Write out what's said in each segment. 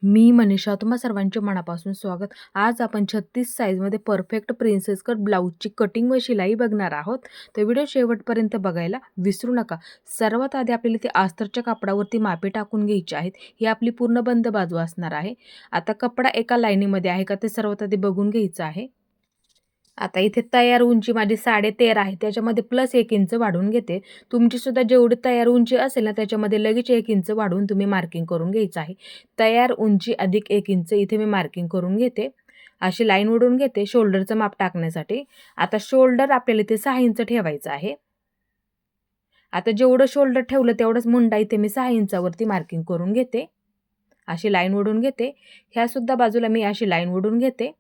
मी मनीषा तुम्हा सर्वांचे मनापासून स्वागत. आज आपण 36 साईजमध्ये परफेक्ट प्रिन्सेस कट ब्लाऊजची कटिंग व शिलाई बघणार आहोत. तर व्हिडिओ शेवटपर्यंत बघायला विसरू नका. सर्वात आधी आपल्याला ते अस्तरच्या कापडावरती मापे टाकून घ्यायची आहेत. ही आपली पूर्ण बंद बाजू असणार आहे. आता कपडा एका लाईनीमध्ये आहे का ते सर्वात आधी बघून घ्यायचं आहे. आता इथे तयार उंची माझी 13.5 आहे. त्याच्यामध्ये प्लस 1 इंच वाढवून घेते. तुमची सुद्धा जेवढी तयार उंची असेल ना त्याच्यामध्ये लगेच 1 इंच वाढवून तुम्ही मार्किंग करून घ्यायचं आहे. तयार उंची अधिक 1 इंच इथे मी मार्किंग करून घेते. अशी लाईन ओढून घेते शोल्डरचं माप टाकण्यासाठी. आता शोल्डर आपल्याला इथे 6 इंच ठेवायचं आहे. आता जेवढं शोल्डर ठेवलं तेवढंच मुंडा इथे मी 6 इंचावरती मार्किंग करून घेते. अशी लाईन ओढून घेते. ह्या सुद्धा बाजूला मी अशी लाईन ओढून घेते.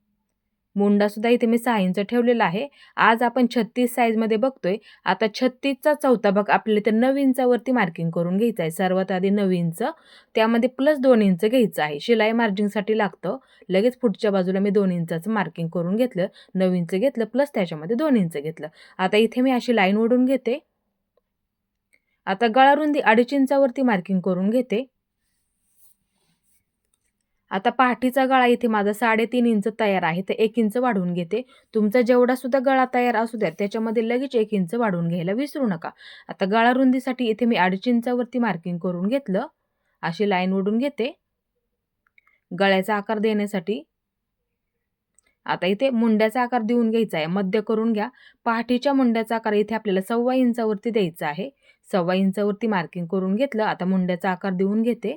मुंडासुद्धा इथे मी 6 इंच ठेवलेला आहे. आज आपण 36 साईजमध्ये बघतोय. आता 36चा चौथा भाग आपल्याला इथे 9 इंचावरती मार्किंग करून घ्यायचं आहे. सर्वात आधी 9 इंच, त्यामध्ये प्लस 2 इंच घ्यायचं आहे. शिलाई मार्जिनसाठी लागतं. लगेच पुढच्या बाजूला मी 2 इंचाचं मार्किंग करून घेतलं. 9 इंच घेतलं प्लस त्याच्यामध्ये 2 इंच घेतलं. आता इथे मी अशी लाईन ओढून घेते. आता गळा रुंदी 2.5 इंचावरती मार्किंग करून घेते. आता पाठीचा गळा इथे माझा 3.5 इंच तयार आहे. तर 1 इंच वाढवून घेते. तुमचा जेवढा सुद्धा गळा तयार असू द्या त्याच्यामध्ये लगेच 1 इंच वाढवून घ्यायला विसरू नका. आता गळा रुंदीसाठी इथे मी 2.5 इंचावरती मार्किंग करून घेतलं. अशी लाईन ओढून घेते गळ्याचा आकार देण्यासाठी. आता इथे मुंड्याचा आकार देऊन घ्यायचा आहे. मध्य करून घ्या. पाठीच्या मुंड्याचा आकार इथे आपल्याला 1.25 इंचावरती द्यायचा आहे. 1.25 इंचावरती मार्किंग करून घेतलं. आता मुंड्याचा आकार देऊन घेते.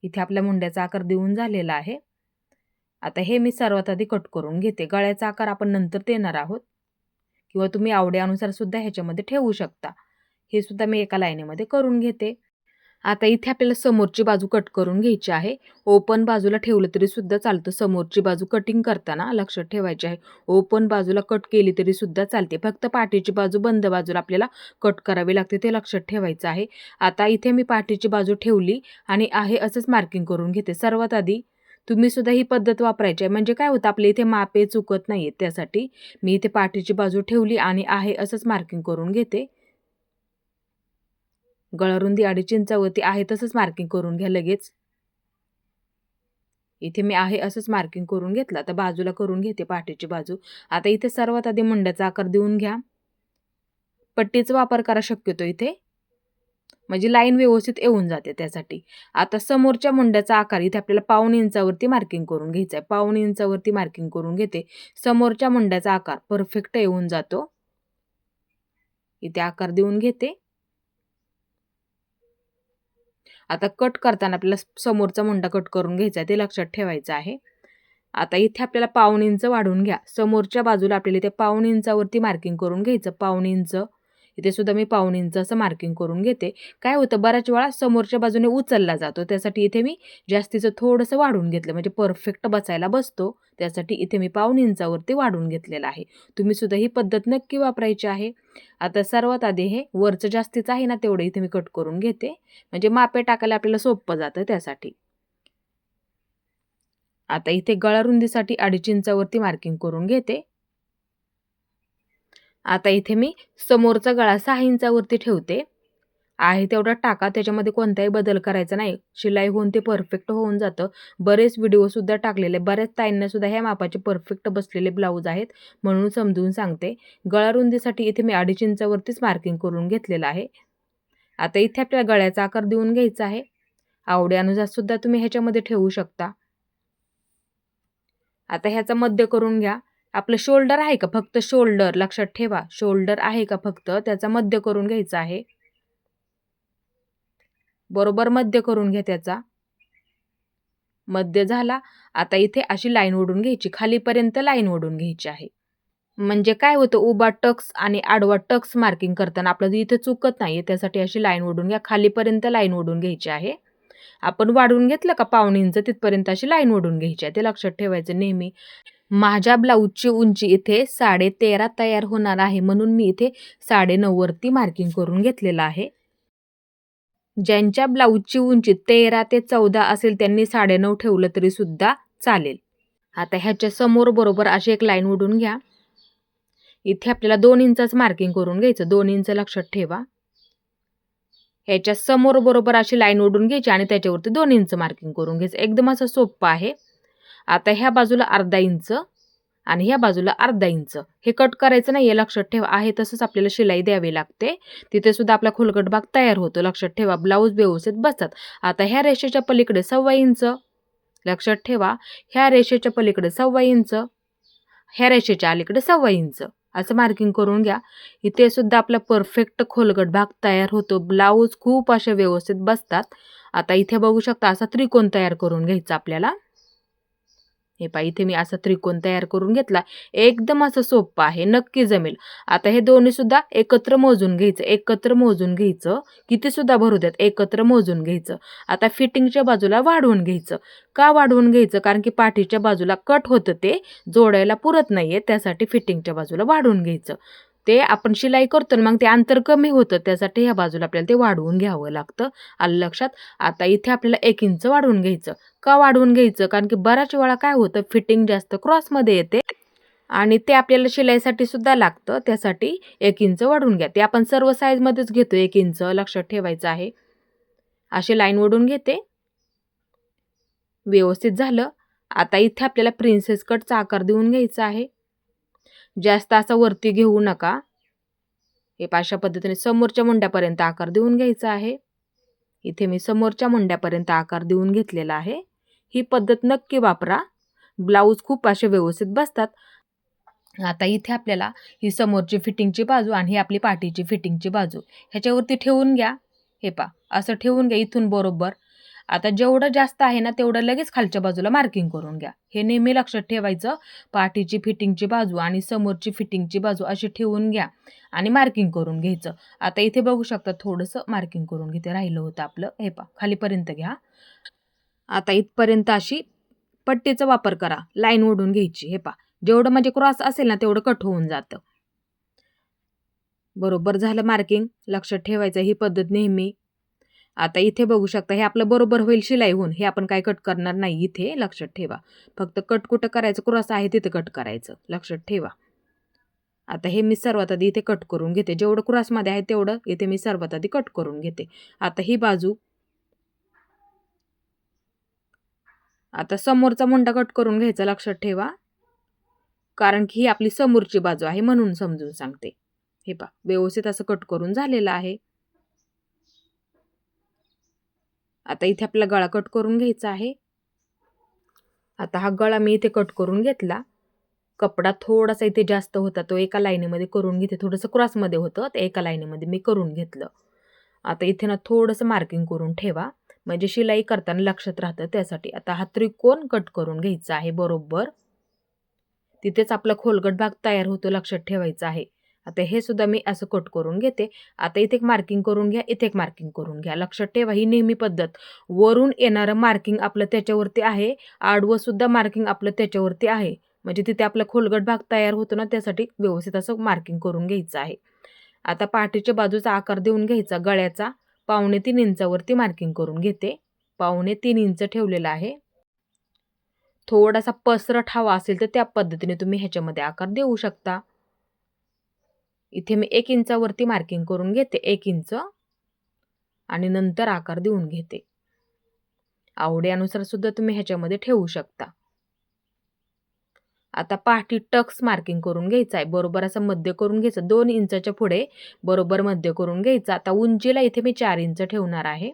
इथे आपल्या मुंड्याचा आकार देऊन झालेला आहे. आता हे मी सर्वात आधी कट करून घेते. गळ्याचा आकार आपण नंतर देणार आहोत किंवा तुम्ही आवडीनुसार सुद्धा ह्याच्यामध्ये ठेवू शकता. हे सुद्धा मी एका लाईनीमध्ये करून घेते. आता इथे आपल्याला समोरची बाजू कट करून घ्यायची आहे. ओपन बाजूला ठेवलं तरी सुद्धा चालतं. समोरची बाजू कटिंग करताना लक्षात ठेवायची आहे. ओपन बाजूला कट केली तरी सुद्धा चालते. फक्त पाठीची बाजू बंद बाजूला आपल्याला कट करावी लागते ते लक्षात ठेवायचं आहे. आता इथे मी पाठीची बाजू ठेवली आणि आहे असंच मार्किंग करून घेते. सर्वात आधी तुम्ही सुद्धा ही पद्धत वापरायची आहे. म्हणजे काय होतं आपल्या इथे मापे चुकत नाहीये. त्यासाठी मी इथे पाठीची बाजू ठेवली आणि आहे असंच मार्किंग करून घेते. गळारुंदी 2.5 इंचावरती आहे तसंच मार्किंग करून घ्या लगेच. इथे मी आहे असंच मार्किंग करून घेतलं. आता बाजूला करून घेते पाठीची बाजू. आता इथे सर्वात आधी मुंड्याचा आकार देऊन घ्या. पट्टीचा वापर करा शक्यतो इथे, म्हणजे लाईन व्यवस्थित येऊन जाते त्यासाठी. आता समोरच्या मुंड्याचा आकार इथे आपल्याला 1.25 इंचावरती मार्किंग करून घ्यायचा आहे. 1.25 इंचावरती मार्किंग करून घेते. समोरच्या मुंड्याचा आकार परफेक्ट येऊन जातो. इथे आकार देऊन घेते. आता कट करताना आपल्याला समोरचा मुंडा कट करून घ्यायचा आहे ते लक्षात ठेवायचं आहे. आता इथे आपल्याला 1.25 इंच वाढवून घ्या. समोरच्या बाजूला आपल्याला इथे 1.25 इंचावरती मार्किंग करून घ्यायचं. 1.25 इंच इथे सुद्धा मी 1.25 इंच असं मार्किंग करून घेते. काय होतं बऱ्याच वेळा समोरच्या बाजूने उचलला जातो. त्यासाठी इथे मी जास्तीचं थोडंसं वाढवून घेतलं म्हणजे परफेक्ट बसायला बसतो. त्यासाठी इथे मी 1.25 इंचावरती वाढवून घेतलेलं आहे. तुम्ही सुद्धा ही पद्धत नक्की वापरायची आहे. आता सर्वात आधी हे वरचं जास्तीचं आहे ना तेवढं इथे मी कट करून घेते. म्हणजे मापे टाकायला आपल्याला सोपं जातं त्यासाठी. आता इथे गळा रुंदीसाठी 2.5 इंचावरती मार्किंग करून घेते. आता इथे मी समोरचा गळा 6 इंचावरती ठेवते. आहे तेवढा टाका, त्याच्यामध्ये कोणताही बदल करायचा नाही. शिलाई होऊन ते परफेक्ट होऊन जातं. बरेच व्हिडिओसुद्धा टाकलेले, बऱ्याच ताईंना सुद्धा ह्या मापाचे परफेक्ट बसलेले ब्लाऊज आहेत म्हणून समजून सांगते. गळा रुंदीसाठी इथे मी 2.5 इंचावरतीच मार्किंग करून घेतलेलं आहे. आता इथे आपल्याला गळ्याचा आकार देऊन घ्यायचा आहे. आवडीनुसार सुद्धा तुम्ही ह्याच्यामध्ये ठेवू शकता. आता ह्याचा मध्य करून घ्या. आपलं शोल्डर आहे का फक्त शोल्डर लक्षात ठेवा. शोल्डर आहे का फक्त त्याचा मध्य करून घ्यायचा आहे. बरोबर मध्य करून घ्या त्याचा. मध्य झाला. आता इथे अशी लाईन ओढून घ्यायची. खालीपर्यंत लाईन ओढून घ्यायची आहे. म्हणजे काय होतं उभा टक्स आणि आडवा टक्स मार्किंग करताना आपलं इथे चुकत नाहीये त्यासाठी अशी लाईन ओढून घ्या. खालीपर्यंत लाईन ओढून घ्यायची आहे. आपण वाढवून घेतलं का 1.25 इंच तिथपर्यंत अशी लाईन ओढून घ्यायची आहे. ते लक्षात ठेवायचं नेहमी. माझ्या ब्लाऊजची उंची इथे 13.5 तयार होणार आहे म्हणून मी इथे 9.5 वरती मार्किंग करून घेतलेलं आहे. ज्यांच्या ब्लाऊजची उंची 13 ते 14 असेल त्यांनी 9.5 ठेवलं तरी सुद्धा चालेल. आता ह्याच्या समोर बरोबर अशी एक लाईन ओढून घ्या. इथे आपल्याला 2 इंचाचं मार्किंग करून घ्यायचं. 2 इंच लक्षात ठेवा. ह्याच्या समोर बरोबर अशी लाईन ओढून घ्यायची आणि त्याच्यावरती 2 इंच मार्किंग करून घ्यायचं. एकदम असं सोपं आहे. आता ह्या बाजूला अर्धा इंच आणि ह्या बाजूला अर्धा इंच हे कट करायचं नाही, लक्षात ठेवा. आहे तसंच आपल्याला शिलाई द्यावी लागते. तिथे सुद्धा आपला खोलगट भाग तयार होतो, लक्षात ठेवा. ब्लाऊज व्यवस्थित बसतात. आता ह्या रेषेच्या पलीकडे 1.25 इंच, लक्षात ठेवा. ह्या रेषेच्या पलीकडे 1.25 इंच, ह्या रेषेच्या अलीकडे 1.25 इंच असं मार्किंग करून घ्या. इथे सुद्धा आपला परफेक्ट खोलगट भाग तयार होतो. ब्लाऊज खूप असे व्यवस्थित बसतात. आता इथे बघू शकता असा त्रिकोण तयार करून घ्यायचा आपल्याला. हे पहा, इथे मी असा त्रिकोण तयार करून घेतला. एकदम असं सोपं आहे, नक्की जमेल. आता हे दोन्ही सुद्धा एकत्र मोजून घ्यायचं. एकत्र मोजून घ्यायचं, किती सुद्धा भरू देत, एकत्र मोजून घ्यायचं. आता फिटिंगच्या बाजूला वाढवून घ्यायचं. का वाढवून घ्यायचं? कारण की पाठीच्या बाजूला कट होतं, ते जोडायला पुरत नाहीये, त्यासाठी फिटिंगच्या बाजूला वाढवून घ्यायचं. ते आपण शिलाई करतो ना, मग ते अंतर कमी होतं, त्यासाठी ह्या बाजूला आपल्याला ते वाढवून घ्यावं लागतं. आलं लक्षात? आता इथे आपल्याला 1 इंच वाढवून घ्यायचं. का वाढवून घ्यायचं? कारण की बऱ्याच वेळा काय होतं, फिटिंग जास्त क्रॉसमध्ये येते आणि ते आपल्याला शिलाईसाठी सुद्धा लागतं. त्यासाठी 1 इंच वाढवून घ्या. ते आपण सर्व साईजमध्येच घेतो 1 इंच, लक्षात ठेवायचं आहे. अशी लाईन ओढून घेते. व्यवस्थित झालं. आता इथे आपल्याला प्रिन्सेस कटचा आकार देऊन घ्यायचा आहे. जास्त असा वरती घेऊ नका. हे अशा पद्धतीने समोरच्या मुंड्यापर्यंत आकार देऊन घ्यायचा आहे. इथे मी समोरच्या मुंड्यापर्यंत आकार देऊन घेतलेला आहे. ही पद्धत नक्की वापरा. ब्लाऊज खूप असे व्यवस्थित बसतात. आता इथे आपल्याला ही समोरची फिटिंगची बाजू आणि ही आपली पाठीची फिटिंगची बाजू ह्याच्यावरती ठेवून घ्या. हे पहा, असं ठेवून घ्या इथून बरोबर. आता जेवढं जास्त आहे ना, तेवढं लगेच खालच्या बाजूला मार्किंग करून घ्या. हे नेहमी लक्षात ठेवायचं. पाठीची फिटिंगची बाजू आणि समोरची फिटिंगची बाजू अशी ठेवून घ्या आणि मार्किंग करून घ्यायचं. आता इथे बघू शकता थोडंसं मार्किंग करून घेते, राहिलं होतं आपलं. हे पहा, खालीपर्यंत घ्या. आता इथपर्यंत अशी पट्टीचा वापर करा, लाईन ओढून घ्यायची. हे पहा, जेवढं म्हणजे क्रॉस असेल ना, तेवढं कट होऊन जातं. बरोबर झालं मार्किंग, लक्षात ठेवायचं ही पद्धत नेहमी. आता इथे बघू शकता हे आपलं बरोबर होईल शिलाई होऊन. हे आपण काय कट करणार नाही इथे, लक्षात ठेवा. फक्त कट कुठं करायचं, क्रॉस आहे तिथे कट करायचं, लक्षात ठेवा. आता हे मी सर्वात आधी इथे कट करून घेते. जेवढं क्रॉसमध्ये आहे तेवढं इथे मी सर्वात आधी कट करून घेते. आता ही बाजू, आता समोरचा मुंडा कट करून घ्यायचा, लक्षात ठेवा. कारण की ही आपली समोरची बाजू आहे म्हणून समजून सांगते. हे पहा, व्यवस्थित असं कट करून झालेलं आहे. आता इथे आपला गळा कट करून घ्यायचा आहे. आता हा गळा मी इथे कट करून घेतला. कपडा थोडासा इथे जास्त होता, तो एका लाईनीमध्ये करून घेते. थोडंसं क्रॉसमध्ये होतं, ते एका लाईनीमध्ये मी करून घेतलं. आता इथे ना थोडंसं मार्किंग करून ठेवा, म्हणजे शिलाई करताना लक्षात राहतं, त्यासाठी. आता हा त्रिकोण कट करून घ्यायचा आहे बरोबर. तिथेच आपला खोलगट भाग तयार होतो, लक्षात ठेवायचं आहे. आता हे सुद्धा मी असं कट करून घेते. आता इथे एक मार्किंग करून घ्या, इथे एक मार्किंग करून घ्या, लक्षात ठेवा. ही नेहमी पद्धत. वरून येणारं मार्किंग आपलं त्याच्यावरती आहे, आडवं सुद्धा मार्किंग आपलं त्याच्यावरती आहे. म्हणजे तिथे आपला खोलगट भाग तयार होतो ना, त्यासाठी व्यवस्थित असं मार्किंग करून घ्यायचं आहे. आता पाठीच्या बाजूचा आकार देऊन घ्यायचा. गळ्याचा 2.25 इंचावरती मार्किंग करून घेते. 2.25 इंच ठेवलेला आहे. थोडासा पसरट हवा असेल तर त्या पद्धतीने तुम्ही ह्याच्यामध्ये आकार देऊ शकता. इथे मी 1 इंचावरती मार्किंग करून घेते, 1 इंच, आणि नंतर आकार देऊन घेते. आवडीनुसार सुद्धा तुम्ही ह्याच्यामध्ये ठेवू शकता. आता पाठी टक्स मार्किंग करून घ्यायचं आहे. बरोबर असं मध्य करून घ्यायचं. 2 इंचाच्या पुढे बरोबर मध्य करून घ्यायचं. आता उंचीला इथे मी 4 इंच ठेवणार आहे.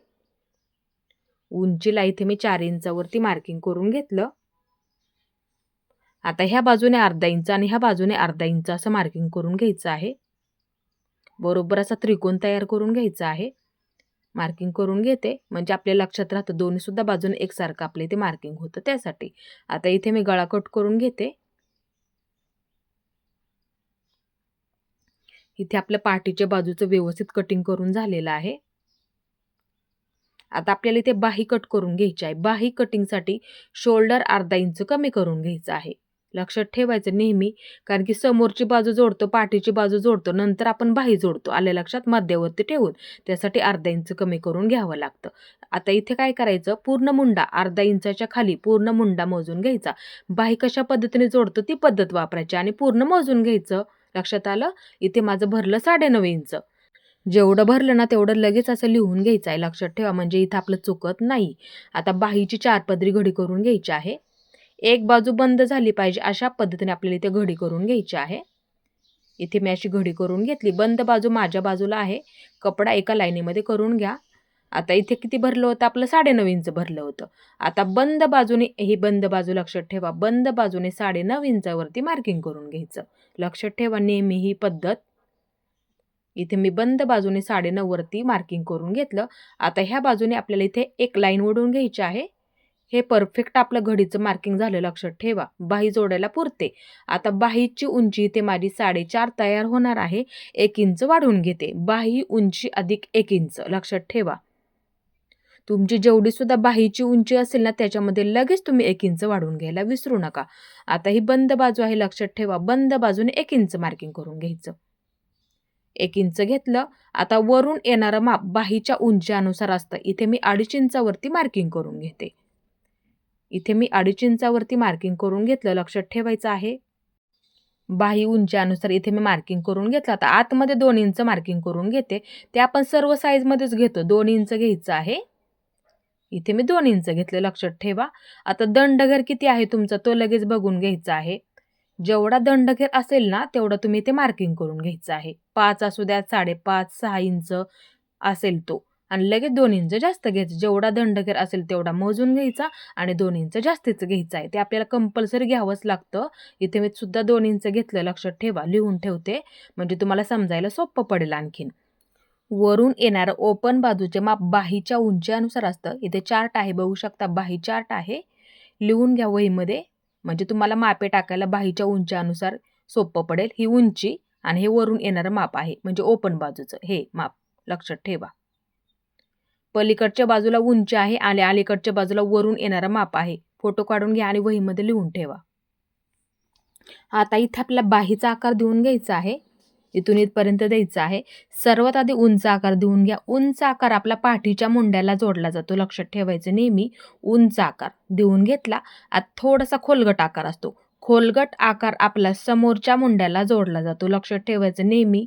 उंचीला इथे मी 4 इंचावरती मार्किंग करून घेतलं. आता ह्या बाजूने अर्धा इंच आणि ह्या बाजूने अर्धा इंच असं मार्किंग करून घ्यायचं आहे. बरोबर असा त्रिकोण तयार करून घ्यायचा आहे. मार्किंग करून घेते, म्हणजे आपल्या लक्षात राहतं दोन्ही सुद्धा बाजूने एकसारखं आपल्या इथे मार्किंग होतं, त्यासाठी. आता इथे मी गळा कट करून घेते. इथे आपल्या पाठीच्या बाजूचं व्यवस्थित कटिंग करून झालेलं आहे. आता आपल्याला इथे बाही कट करून घ्यायची आहे. बाही कटिंगसाठी शोल्डर अर्धा इंच कमी करून घ्यायचं आहे. लक्षात ठेवायचं नेहमी, कारण की समोरची बाजू जोडतो, पाठीची बाजू जोडतो, नंतर आपण बाही जोडतो. आले लक्षात? मध्यावरती ठेवून त्यासाठी अर्धा इंच कमी करून घ्यावं लागतं. आता इथे काय करायचं, पूर्ण मुंडा अर्धा इंचाच्या खाली पूर्ण मुंडा मोजून घ्यायचा. बाही कशा पद्धतीने जोडतो ती पद्धत वापरायची आणि पूर्ण मोजून घ्यायचं. लक्षात आलं? इथे माझं भरलं 9.5 इंच. जेवढं भरलं ना तेवढं लगेच असं लिहून घ्यायचं आहे, लक्षात ठेवा, म्हणजे इथं आपलं चुकत नाही. आता बाहीची 4 पदरी घडी करून घ्यायची आहे. एक बाजू बंद झाली पाहिजे अशा पद्धतीने आपल्याला इथे घडी करून घ्यायची आहे. इथे मी अशी घडी करून घेतली. बंद बाजू माझ्या बाजूला आहे. कपडा एका लाईनीमध्ये करून घ्या. आता इथे किती भरलं होतं आपलं 9.5 इंच भरलं होतं. आता बंद बाजूने, ही बंद बाजू लक्षात ठेवा, बंद बाजूने 9.5 इंचावरती मार्किंग करून घ्यायचं. लक्षात ठेवा नेहमी ही पद्धत. इथे मी बंद बाजूने 9.5 वरती मार्किंग करून घेतलं. आता ह्या बाजूने आपल्याला इथे एक लाईन ओढून घ्यायची आहे. हे परफेक्ट आपलं घडीचं मार्किंग झालं, लक्षात ठेवा. बाही जोडायला पुरते. आता बाहीची उंची इथे माझी 4.5 तयार होणार आहे. 1 इंच वाढवून घेते. बाही उंची अधिक 1 इंच, लक्षात ठेवा. तुमची जेवढी सुद्धा बाहीची उंची असेल ना त्याच्यामध्ये लगेच तुम्ही 1 इंच वाढवून घ्यायला विसरू नका. आता ही बंद बाजू आहे, लक्षात ठेवा. बंद बाजूने 1 इंच मार्किंग करून घ्यायचं. 1 इंच घेतलं. आता वरून येणारं माप बाहीच्या उंचीनुसार असतं. इथे मी 2.5 इंचावरती मार्किंग करून घेते. इथे मी 2.5 इंचावरती मार्किंग करून घेतलं, लक्षात ठेवायचं आहे. बाही उंचीनुसार इथे मी मार्किंग करून घेतलं. आता आतमध्ये 2 इंच मार्किंग करून घेते. ते आपण सर्व साईजमध्येच घेतो. 2 इंच घ्यायचं आहे. इथे मी 2 इंच घेतले, लक्षात ठेवा. आता दंडघर किती आहे तुमचा तो लगेच बघून घ्यायचा आहे. जेवढा दंडघर असेल ना तेवढं तुम्ही इथे मार्किंग करून घ्यायचं आहे. 5 असू द्या, 5.5, 6 इंच असेल तो, आणि लगेच 2 इंच जास्त घ्यायचं. जेवढा दंडघर असेल तेवढा मोजून घ्यायचा आणि 2 इंच जास्तीचं घ्यायचं आहे. ते आपल्याला कंपल्सरी घ्यावंच लागतं. इथे मी सुद्धा 2 इंच घेतलं, लक्षात ठेवा. लिहून ठेवते म्हणजे तुम्हाला समजायला सोपं पडेल आणखीन. वरून येणारं ओपन बाजूचे माप बाहीच्या उंचीनुसार असतं. इथे चार्ट आहे, बघू शकता, बाही चार्ट आहे. लिहून घ्या वहीमध्ये, म्हणजे तुम्हाला मापे टाकायला बाहीच्या उंचीनुसार सोपं पडेल. ही उंची आणि हे वरून येणारं माप आहे, म्हणजे ओपन बाजूचं हे माप, लक्षात ठेवा. पलीकडच्या बाजूला उंची आहे आणि अलीकडच्या बाजूला वरून येणारं माप आहे. फोटो काढून घ्या आणि वहीमध्ये लिहून ठेवा. आता इथे आपल्याला बाहीचा आकार देऊन घ्यायचा आहे. इथून इथपर्यंत द्यायचा आहे. सर्वात आधी उंच आकार देऊन घ्या. उंच आकार आपला पाठीच्या मुंड्याला जोडला जातो, लक्षात ठेवायचं नेहमी. उंच आकार देऊन घेतला. आता थोडासा खोलगट आकार असतो. खोलगट आकार आपला समोरच्या मुंड्याला जोडला जातो, लक्षात ठेवायचं नेहमी.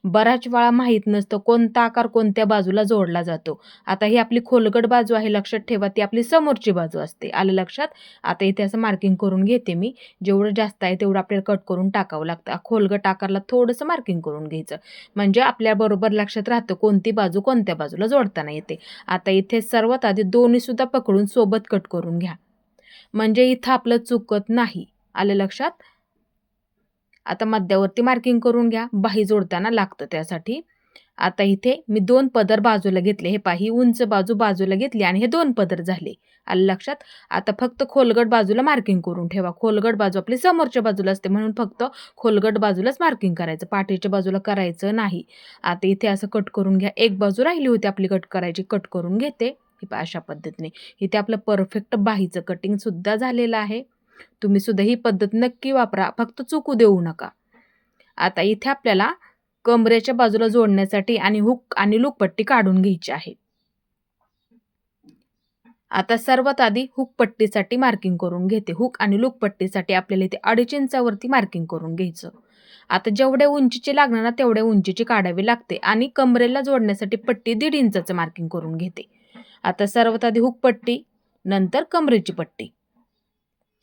बऱ्याच वेळा माहीत नसतं कोणता आकार कोणत्या बाजूला जोडला जातो. आता ही आपली खोलगट बाजू आहे, लक्षात ठेवा, ती आपली समोरची बाजू असते. आलं लक्षात? आता इथे असं मार्किंग करून घेते मी. जेवढं जास्त आहे तेवढं आपल्याला कट करून टाकावं लागतं. खोलगट आकारला थोडंसं मार्किंग करून घ्यायचं, म्हणजे आपल्याबरोबर लक्षात राहतं कोणती बाजू कोणत्या बाजूला जोडताना येते. आता इथे सर्वात आधी दोन्ही सुद्धा पकडून सोबत कट करून घ्या, म्हणजे इथं आपलं चुकत नाही. आलं लक्षात? आता मध्यावरती मार्किंग करून घ्या. बाही जोडताना लागतं त्यासाठी. आता इथे मी 2 पदर बाजूला घेतले. हे पहा, ही उंच बाजू बाजूला घेतली आणि हे 2 पदर झाले. आलं लक्षात? आता फक्त खोलगट बाजूला मार्किंग करून ठेवा. खोलगट बाजू आपली समोरच्या बाजूला असते, म्हणून फक्त खोलगट बाजूलाच मार्किंग करायचं, पाठीच्या बाजूला करायचं नाही. आता इथे असं कट करून घ्या. एक बाजू राहिली होती आपली कट करायची, कट करून घेते. हे पहा, अशा पद्धतीने. इथे आपलं परफेक्ट बाहीचं कटिंग सुद्धा झालेलं आहे. तुम्ही सुद्धा ही पद्धत नक्की वापरा, फक्त चुकू देऊ नका. आता इथे आपल्याला कमरेच्या बाजूला जोडण्यासाठी आणि हुक आणि लूकपट्टी काढून घ्यायची आहे. आता सर्वात आधी हुक पट्टीसाठी मार्किंग करून घेते. हुक आणि लूकपट्टीसाठी आपल्याला इथे 2.5 इंचावरती मार्किंग करून घ्यायचं. आता जेवढ्या उंचीची लागणार ना तेवढ्या उंचीची काढावी लागते आणि कमरेला जोडण्यासाठी पट्टी 1.5 इंचाचं मार्किंग करून घेते. आता सर्वात आधी हुक पट्टी, नंतर कमरेची पट्टी,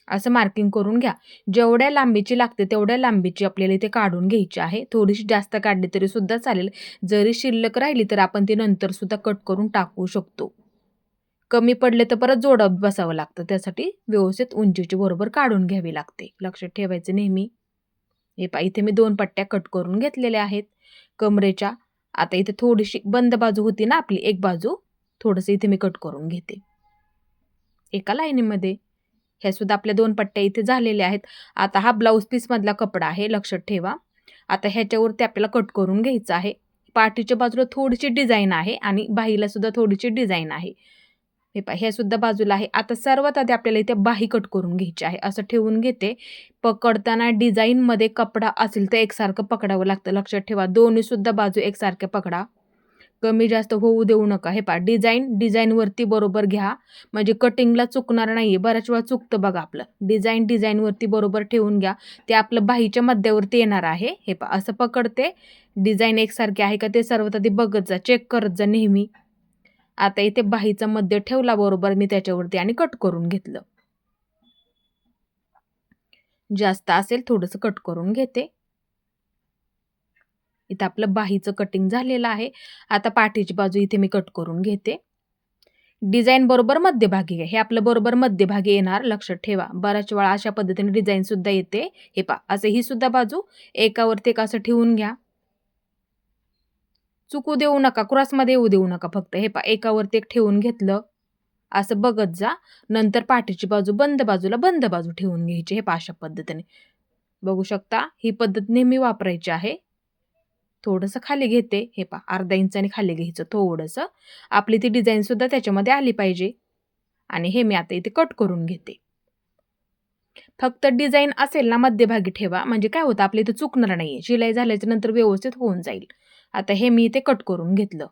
असं मार्किंग करून घ्या. जेवढ्या लांबीची लागते तेवढ्या लांबीची आपल्याला इथे काढून घ्यायची आहे. थोडीशी जास्त काढली तरी सुद्धा चालेल. जरी शिल्लक राहिली तर आपण ती नंतर सुद्धा कट करून टाकू शकतो. कमी पडले तर परत जोडत बसावं लागतं, त्यासाठी व्यवस्थित उंचीची बरोबर काढून घ्यावी लागते, लक्षात ठेवायचं नेहमी. हे पहा, इथे मी 2 पट्ट्या कट करून घेतलेल्या आहेत कमरेच्या. आता इथे थोडीशी बंद बाजू होती ना आपली, एक बाजू, थोडंसं इथे मी कट करून घेते एका लाईनीमध्ये. ह्या सुद्धा आपल्या 2 पट्ट्या इथे झालेल्या आहेत. आता हा ब्लाऊज पीसमधला कपडा आहे, लक्षात ठेवा. आता ह्याच्यावरती आपल्याला कट करून घ्यायचं आहे. पाठीच्या बाजूला थोडीशी डिझाईन आहे आणि बाहीला सुद्धा थोडीशी डिझाईन आहे. हे पहा, ह्या सुद्धा बाजूला आहे. आता सर्वात आधी आपल्याला इथे बाही कट करून घ्यायची आहे. असं ठेवून घेते. पकडताना डिझाईनमध्ये कपडा असेल तर एकसारखं पकडावं लागतं, लक्षात ठेवा. दोन्ही सुद्धा बाजू एकसारख्या पकडा. कमी जास्त होऊ देऊ नका. हे पहा डिझाईनवरती बरोबर घ्या, म्हणजे कटिंगला चुकणार नाही. बऱ्याच वेळा चुकतं बघा आपलं. डिझाईनवरती बरोबर ठेवून घ्या. ते आपलं बाहीच्या मध्यावरती येणार आहे. हे पहा असं पकडते. डिझाईन एकसारखी आहे का ते सर्वात आधी बघत जा, चेक करत जा नेहमी. आता इथे बाहीचा मध्य ठेवला बरोबर मी त्याच्यावरती आणि कट करून घेतलं. जास्त असेल थोडंसं कट करून घेते. इथं आपलं बाहीचं कटिंग झालेलं आहे. आता पाठीची बाजू इथे मी कट करून घेते. डिझाईन बरोबर मध्यभागी घ्या. हे आपलं बरोबर मध्यभागी येणार, लक्षात ठेवा. बऱ्याच वेळा अशा पद्धतीने डिझाईन सुद्धा येते. हे पहा असं ही सुद्धा बाजू एकावरती एक असं ठेवून घ्या. चुकू देऊ नका, क्रॉसमध्ये येऊ देऊ नका फक्त. हे पहा एकावरती एक ठेवून घेतलं. असं बघत जा. नंतर पाठीची बाजू बंद बाजू ठेवून घ्यायची. हे पहा अशा पद्धतीने. बघू शकता ही पद्धत नेहमी वापरायची आहे. थोडंसं खाली घेते. हे पहा अर्धा इंचाने खाली घ्यायचं थोडंसं. आपली ती डिझाईन सुद्धा त्याच्यामध्ये आली पाहिजे. आणि हे मी आता इथे कट करून घेते. फक्त डिझाईन असेल ना मध्यभागी ठेवा, म्हणजे काय होतं आपल्या इथे चुकणार नाहीये. शिलाई झाल्याच्या नंतर व्यवस्थित होऊन जाईल. आता हे मी इथे कट करून घेतलं.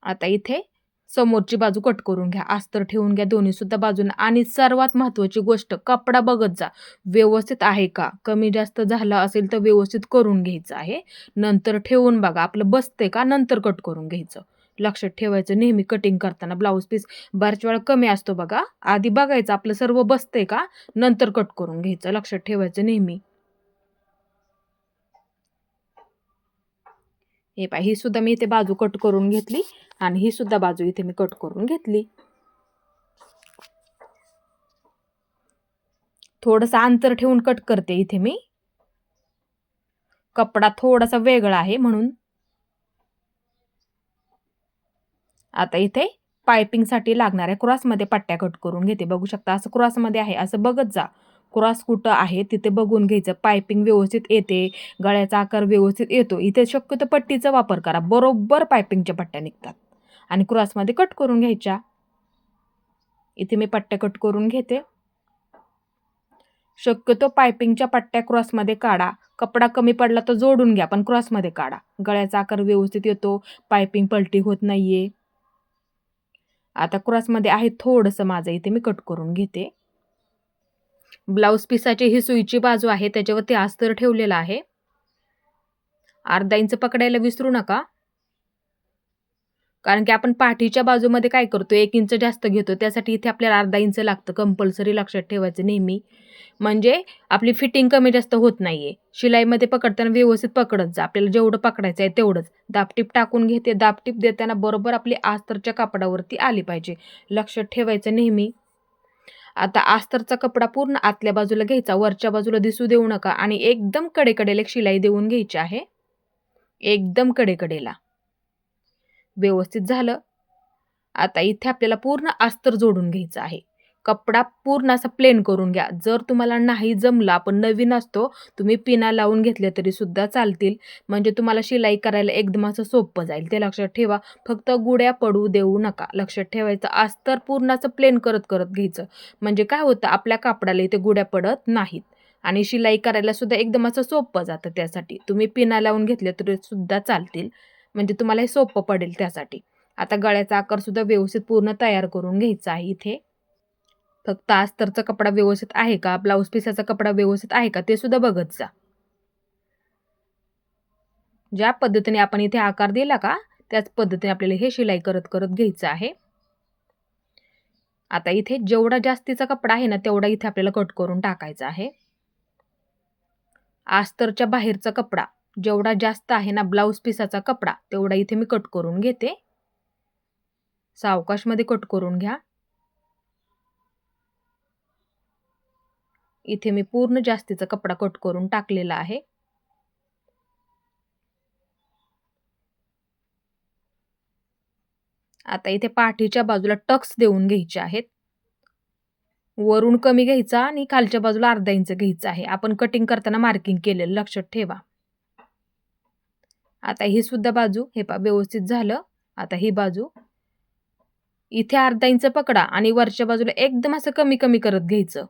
आता इथे समोरची बाजू कट करून घ्या. अस्तर ठेवून घ्या दोन्ही सुद्धा बाजूने. आणि सर्वात महत्त्वाची गोष्ट, कपडा बघत जा व्यवस्थित आहे का. कमी जास्त झाला असेल तर व्यवस्थित करून घ्यायचं आहे. नंतर ठेवून बघा आपलं बसतंय का, नंतर कट करून घ्यायचं. लक्षात ठेवायचं नेहमी कटिंग करताना. ब्लाऊज पीस बऱ्याच वेळा कमी असतो बघा. आधी बघायचं आपलं सर्व बसतंय का, नंतर कट करून घ्यायचं. लक्षात ठेवायचं नेहमी. हे पहा ही सुद्धा मी इथे बाजू कट करून घेतली आणि ही सुद्धा बाजू इथे मी कट करून घेतली. थोडंसं अंतर ठेवून कट करते इथे मी. कपडा थोडासा वेगळा आहे म्हणून. आता इथे पायपिंगसाठी लागणाऱ्या क्रॉसमध्ये पट्ट्या कट करून घेते. बघू शकता असं क्रॉसमध्ये आहे, असं बघत जा. क्रॉस कुठं आहे तिथे बघून घ्यायचं. पायपिंग व्यवस्थित येते, गळ्याचा आकार व्यवस्थित येतो. इथे शक्यतो पट्टीचा वापर करा, बरोबर पायपिंगच्या पट्ट्या निघतात. आणि क्रॉसमध्ये कट करून घ्यायच्या. इथे मी पट्ट्या कट करून घेते. शक्यतो पायपिंगच्या पट्ट्या क्रॉसमध्ये काढा. कपडा कमी पडला तर जोडून घ्या, पण क्रॉसमध्ये काढा. गळ्याचा आकार व्यवस्थित येतो, पायपिंग पलटी होत नाहीये. आता क्रॉसमध्ये आहे थोडंसं माझं, इथे मी कट करून घेते. ब्लाऊज पिसाची ही सुईची बाजू आहे, त्याच्यावरती अस्तर ठेवलेला आहे. अर्धा इंच पकडायला विसरू नका, कारण की आपण पाठीच्या बाजूमध्ये काय करतो 1 इंच जास्त घेतो. त्यासाठी इथे आपल्याला अर्धा इंच लागतं कंपल्सरी. लक्षात ठेवायचं नेहमी. म्हणजे आपली फिटिंग कमी जास्त होत नाहीये. शिलाईमध्ये पकडताना व्यवस्थित पकडत जा. आपल्याला जेवढं पकडायचं आहे तेवढंच. दाबटीप टाकून घेते. दाबटीप देताना बरोबर आपली अस्तरच्या कापडावरती आली पाहिजे. लक्षात ठेवायचं नेहमी. आता अस्तरचा कपडा पूर्ण आतल्या बाजूला घ्यायचा, वरच्या बाजूला दिसू देऊ नका. आणि एकदम कडेकडेला एक शिलाई देऊन घ्यायची आहे. एकदम कडेकडेला. व्यवस्थित झालं. आता इथे आपल्याला पूर्ण अस्तर जोडून घ्यायचं आहे. कपडा पूर्ण असा प्लेन करून घ्या. जर तुम्हाला नाही जमलं, आपण नवीन असतो, तुम्ही पिना लावून घेतल्या तरी सुद्धा चालतील. म्हणजे तुम्हाला शिलाई करायला एकदम असं सोपं जाईल. ते लक्षात ठेवा. फक्त गुड्या पडू देऊ नका. लक्षात ठेवायचं अस्तर पूर्ण असं प्लेन करत घ्यायचं. म्हणजे काय होतं आपल्या कापडाला इथे गुड्या पडत नाहीत. आणि शिलाई करायला सुद्धा एकदम असं सोपं जातं. त्यासाठी तुम्ही पिना लावून घेतल्या तरी सुद्धा चालतील. म्हणजे तुम्हाला हे सोपं पडेल त्यासाठी. आता गळ्याचा आकार सुद्धा व्यवस्थित पूर्ण तयार करून घ्यायचा आहे इथे. फक्त अस्तरचा कपडा व्यवस्थित आहे का, ब्लाऊज पिसाचा कपडा व्यवस्थित आहे का, ते सुद्धा बघत जा. ज्या पद्धतीने आपण इथे आकार दिला का, त्याच पद्धतीने आपल्याला हे शिलाई करत घ्यायचं आहे. आता इथे जेवढा जास्तीचा कपडा आहे ना, तेवढा इथे आपल्याला कट करून टाकायचा आहे. अस्तरच्या बाहेरचा कपडा जेवढा जास्त आहे ना, ब्लाऊज पिसाचा कपडा, तेवढा इथे मी कट करून घेते. सावकाशमध्ये कट करून घ्या. इथे मी पूर्ण जास्तीचा कपडा कट करून टाकलेला आहे. आता इथे पाठीच्या बाजूला टक्स देऊन घ्यायचे आहेत. वरून कमी घ्यायचा आणि खालच्या बाजूला अर्धा इंच घ्यायचा आहे. आपण कटिंग करताना मार्किंग केलेलं, लक्षात ठेवा. आता ही सुद्धा बाजू हे पहा व्यवस्थित झालं. आता ही बाजू इथे अर्धा इंच पकडा आणि वरच्या बाजूला एकदम असं कमी करत घ्यायचं.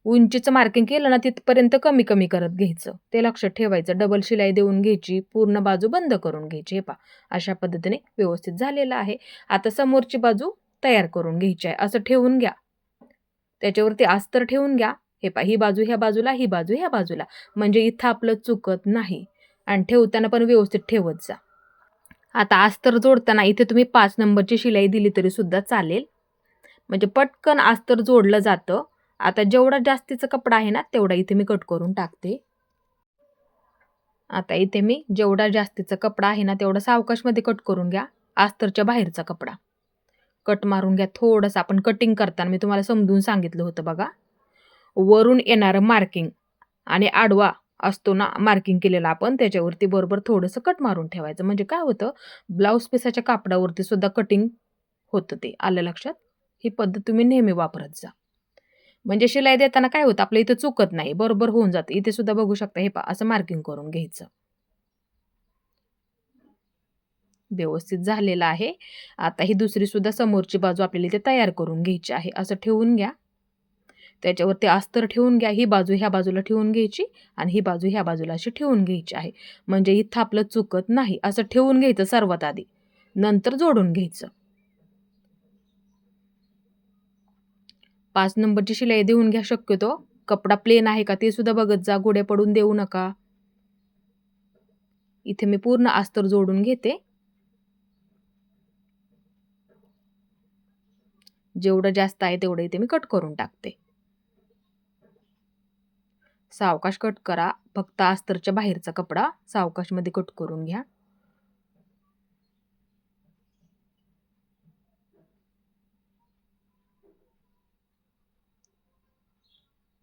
उंचीचं मार्किंग केलं ना तिथपर्यंत कमी कमी करत घ्यायचं, ते लक्षात ठेवायचं. डबल शिलाई देऊन घ्यायची, पूर्ण बाजू बंद करून घ्यायची. हे पहा अशा पद्धतीने व्यवस्थित झालेलं आहे. आता समोरची बाजू तयार करून घ्यायची आहे. असं ठेवून घ्या, त्याच्यावरती अस्तर ठेवून घ्या. हे पहा ही बाजू ह्या बाजूला, ही बाजू ह्या बाजूला, म्हणजे इथं आपलं चुकत नाही. आणि ठेवताना पण व्यवस्थित ठेवत जा. आता अस्तर जोडताना इथे तुम्ही 5 नंबरची शिलाई दिली तरी सुद्धा चालेल, म्हणजे पटकन अस्तर जोडलं जातं. आता जेवढा जास्तीचा कपडा आहे ना तेवढा इथे मी कट करून टाकते. आता इथे मी जेवढा जास्तीचा कपडा आहे ना तेवढा सावकाशमध्ये कट करून घ्या. अस्तरच्या बाहेरचा कपडा कट मारून घ्या. थोडंसं आपण कटिंग करताना मी तुम्हाला समजून सांगितलं होतं बघा, वरून येणारं मार्किंग आणि आडवा असतो ना मार्किंग केलेलं आपण, त्याच्यावरती बरोबर थोडंसं कट मारून ठेवायचं. म्हणजे काय होतं, ब्लाऊज पिसाच्या कापडावरती सुद्धा कटिंग होतं. ते आलं लक्षात? ही पद्धत तुम्ही नेहमी वापरत जा. म्हणजे शिलाई देताना काय होतं, आपलं इथं चुकत नाही, बरोबर होऊन जातं. इथे सुद्धा बघू शकता, हे पहा असं मार्किंग करून घ्यायचं. व्यवस्थित झालेलं आहे. आता ही दुसरी सुद्धा समोरची बाजू आपल्याला इथे तयार करून घ्यायची आहे. असं ठेवून घ्या, त्याच्यावरती अस्तर ठेवून घ्या. ही बाजू ह्या बाजूला ठेवून घ्यायची आणि ही बाजू ह्या बाजूला अशी ठेवून घ्यायची आहे. म्हणजे इथं आपलं चुकत नाही. असं ठेवून घ्यायचं सर्वात आधी, नंतर जोडून घ्यायचं. 5 नंबरची शिलाई देऊन घ्या शक्यतो. कपडा प्लेन आहे का ते सुद्धा बघत जा, गुढे पडून देऊ नका. इथे मी पूर्ण अस्तर जोडून घेते. जेवढं जास्त आहे तेवढं इथे मी कट करून टाकते. सावकाश कट करा, फक्त अस्तरच्या बाहेरचा कपडा सावकाशमध्ये कट करून घ्या.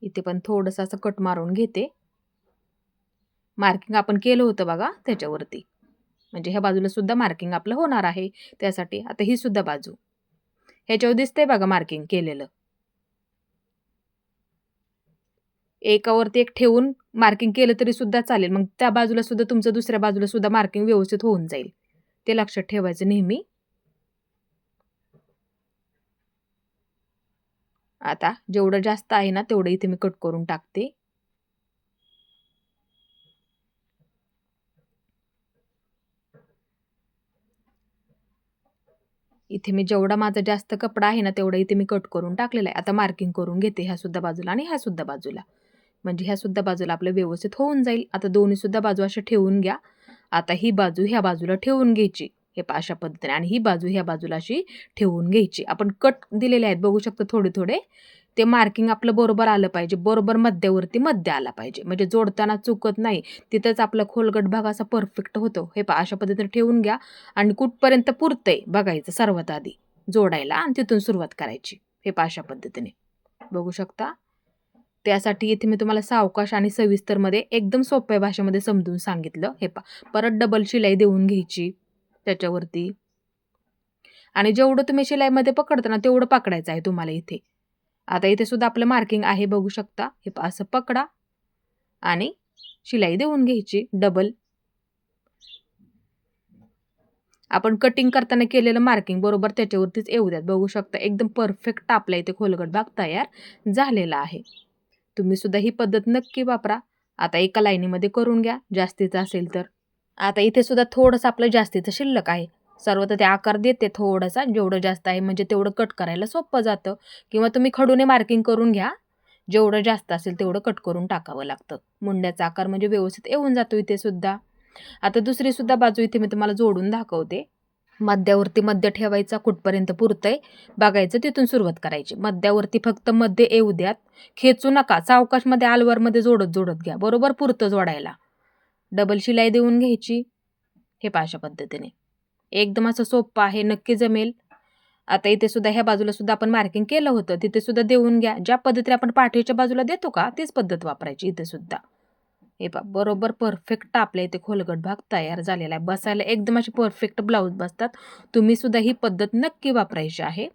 इथे पण थोडंसं असं कट मारून घेते. मार्किंग आपण केलं होतं बघा त्याच्यावरती, म्हणजे ह्या बाजूला सुद्धा मार्किंग आपलं होणार आहे त्यासाठी. आता ही सुद्धा बाजू ह्याच्यावर दिसतंय बघा मार्किंग केलेलं. एकावरती एक ठेवून मार्किंग केलं तरी सुद्धा चालेल. मग त्या बाजूला सुद्धा तुमचं दुसऱ्या बाजूला सुद्धा मार्किंग व्यवस्थित होऊन जाईल. ते लक्षात ठेवायचं नेहमी. आता जेवढं जास्त आहे ना तेवढं इथे मी कट करून टाकते. इथे मी जेवढा माझा जास्त कपडा आहे ना तेवढा इथे मी कट करून टाकलेला आहे. आता मार्किंग करून घेते ह्या सुद्धा बाजूला आणि ह्या सुद्धा बाजूला, म्हणजे ह्या सुद्धा बाजूला आपलं व्यवस्थित होऊन जाईल. आता दोन्ही सुद्धा बाजू अशा ठेवून घ्या. आता ही बाजू ह्या बाजूला ठेवून घ्यायची, हे पहा अशा पद्धतीने, आणि ही बाजू ह्या बाजूला अशी ठेवून घ्यायची. आपण कट दिलेले आहेत बघू शकता थोडे थोडे, ते मार्किंग आपलं बरोबर आलं पाहिजे, बरोबर मध्यावरती मध्य आला पाहिजे, म्हणजे जोडताना चुकत नाही. तिथंच आपला खोलगट भाग असा परफेक्ट होतो. हे पहा अशा पद्धतीने ठेवून घ्या आणि कुठपर्यंत पुरतंय बघायचं सर्वात आधी जोडायला आणि तिथून सुरुवात करायची. हे पहा अशा पद्धतीने बघू शकता. त्यासाठी इथे मी तुम्हाला सावकाश आणि सविस्तरमध्ये एकदम सोप्या भाषेमध्ये समजून सांगितलं. हे पहा परत डबल शिलाई देऊन घ्यायची त्याच्यावरती, आणि जेवढं तुम्ही शिलाईमध्ये पकडता ना तेवढं पकडायचं आहे तुम्हाला इथे. आता इथे सुद्धा आपलं मार्किंग आहे बघू शकता. हे पहा असं पकडा आणि शिलाई देऊन घ्यायची डबल. आपण कटिंग करताना केलेलं मार्किंग बरोबर त्याच्यावरतीच येऊ द्यात. बघू शकता एकदम परफेक्ट आपल्या इथे खोलगट भाग तयार झालेला आहे. तुम्ही सुद्धा ही पद्धत नक्की वापरा. आता एका लाईनीमध्ये करून घ्या जास्तीचं असेल तर. आता इथे सुद्धा थोडंसं आपलं जास्तीचं शिल्लक आहे. सर्व तर ते आकार देते थोडासा, जेवढं जास्त आहे म्हणजे तेवढं कट करायला सोपं जातं. किंवा तुम्ही खडूने मार्किंग करून घ्या, जेवढं जास्त असेल तेवढं कट करून टाकावं लागतं. मुंड्याचा आकार म्हणजे व्यवस्थित येऊन जातो इथे सुद्धा. आता दुसरी सुद्धा बाजू इथे मी तुम्हाला जोडून दाखवते. मध्यावरती मध्य ठेवायचा, कुठपर्यंत पुरतंय बघायचं, तिथून सुरुवात करायची. मध्यावरती फक्त मध्य येऊ द्यात, खेचू नका. सावकाशमध्ये आलवारमध्ये जोडत जोडत घ्या, बरोबर पुरतं जोडायला. डबल शिलाई देऊन घ्यायची. हे पहा अशा पद्धतीने एकदम असं सोपं आहे, नक्की जमेल. आता इथे सुद्धा ह्या बाजूला सुद्धा आपण मार्किंग केलं होतं, तिथे सुद्धा देऊन घ्या. ज्या पद्धतीने आपण पाठीच्या बाजूला देतो का तीच पद्धत वापरायची इथे सुद्धा. हे पहा बरोबर परफेक्ट आपल्या इथे खोलगट भाग तयार झालेला आहे. बसायला एकदम असे परफेक्ट ब्लाऊज बसतात. तुम्ही सुद्धा ही पद्धत नक्की वापरायची आहे.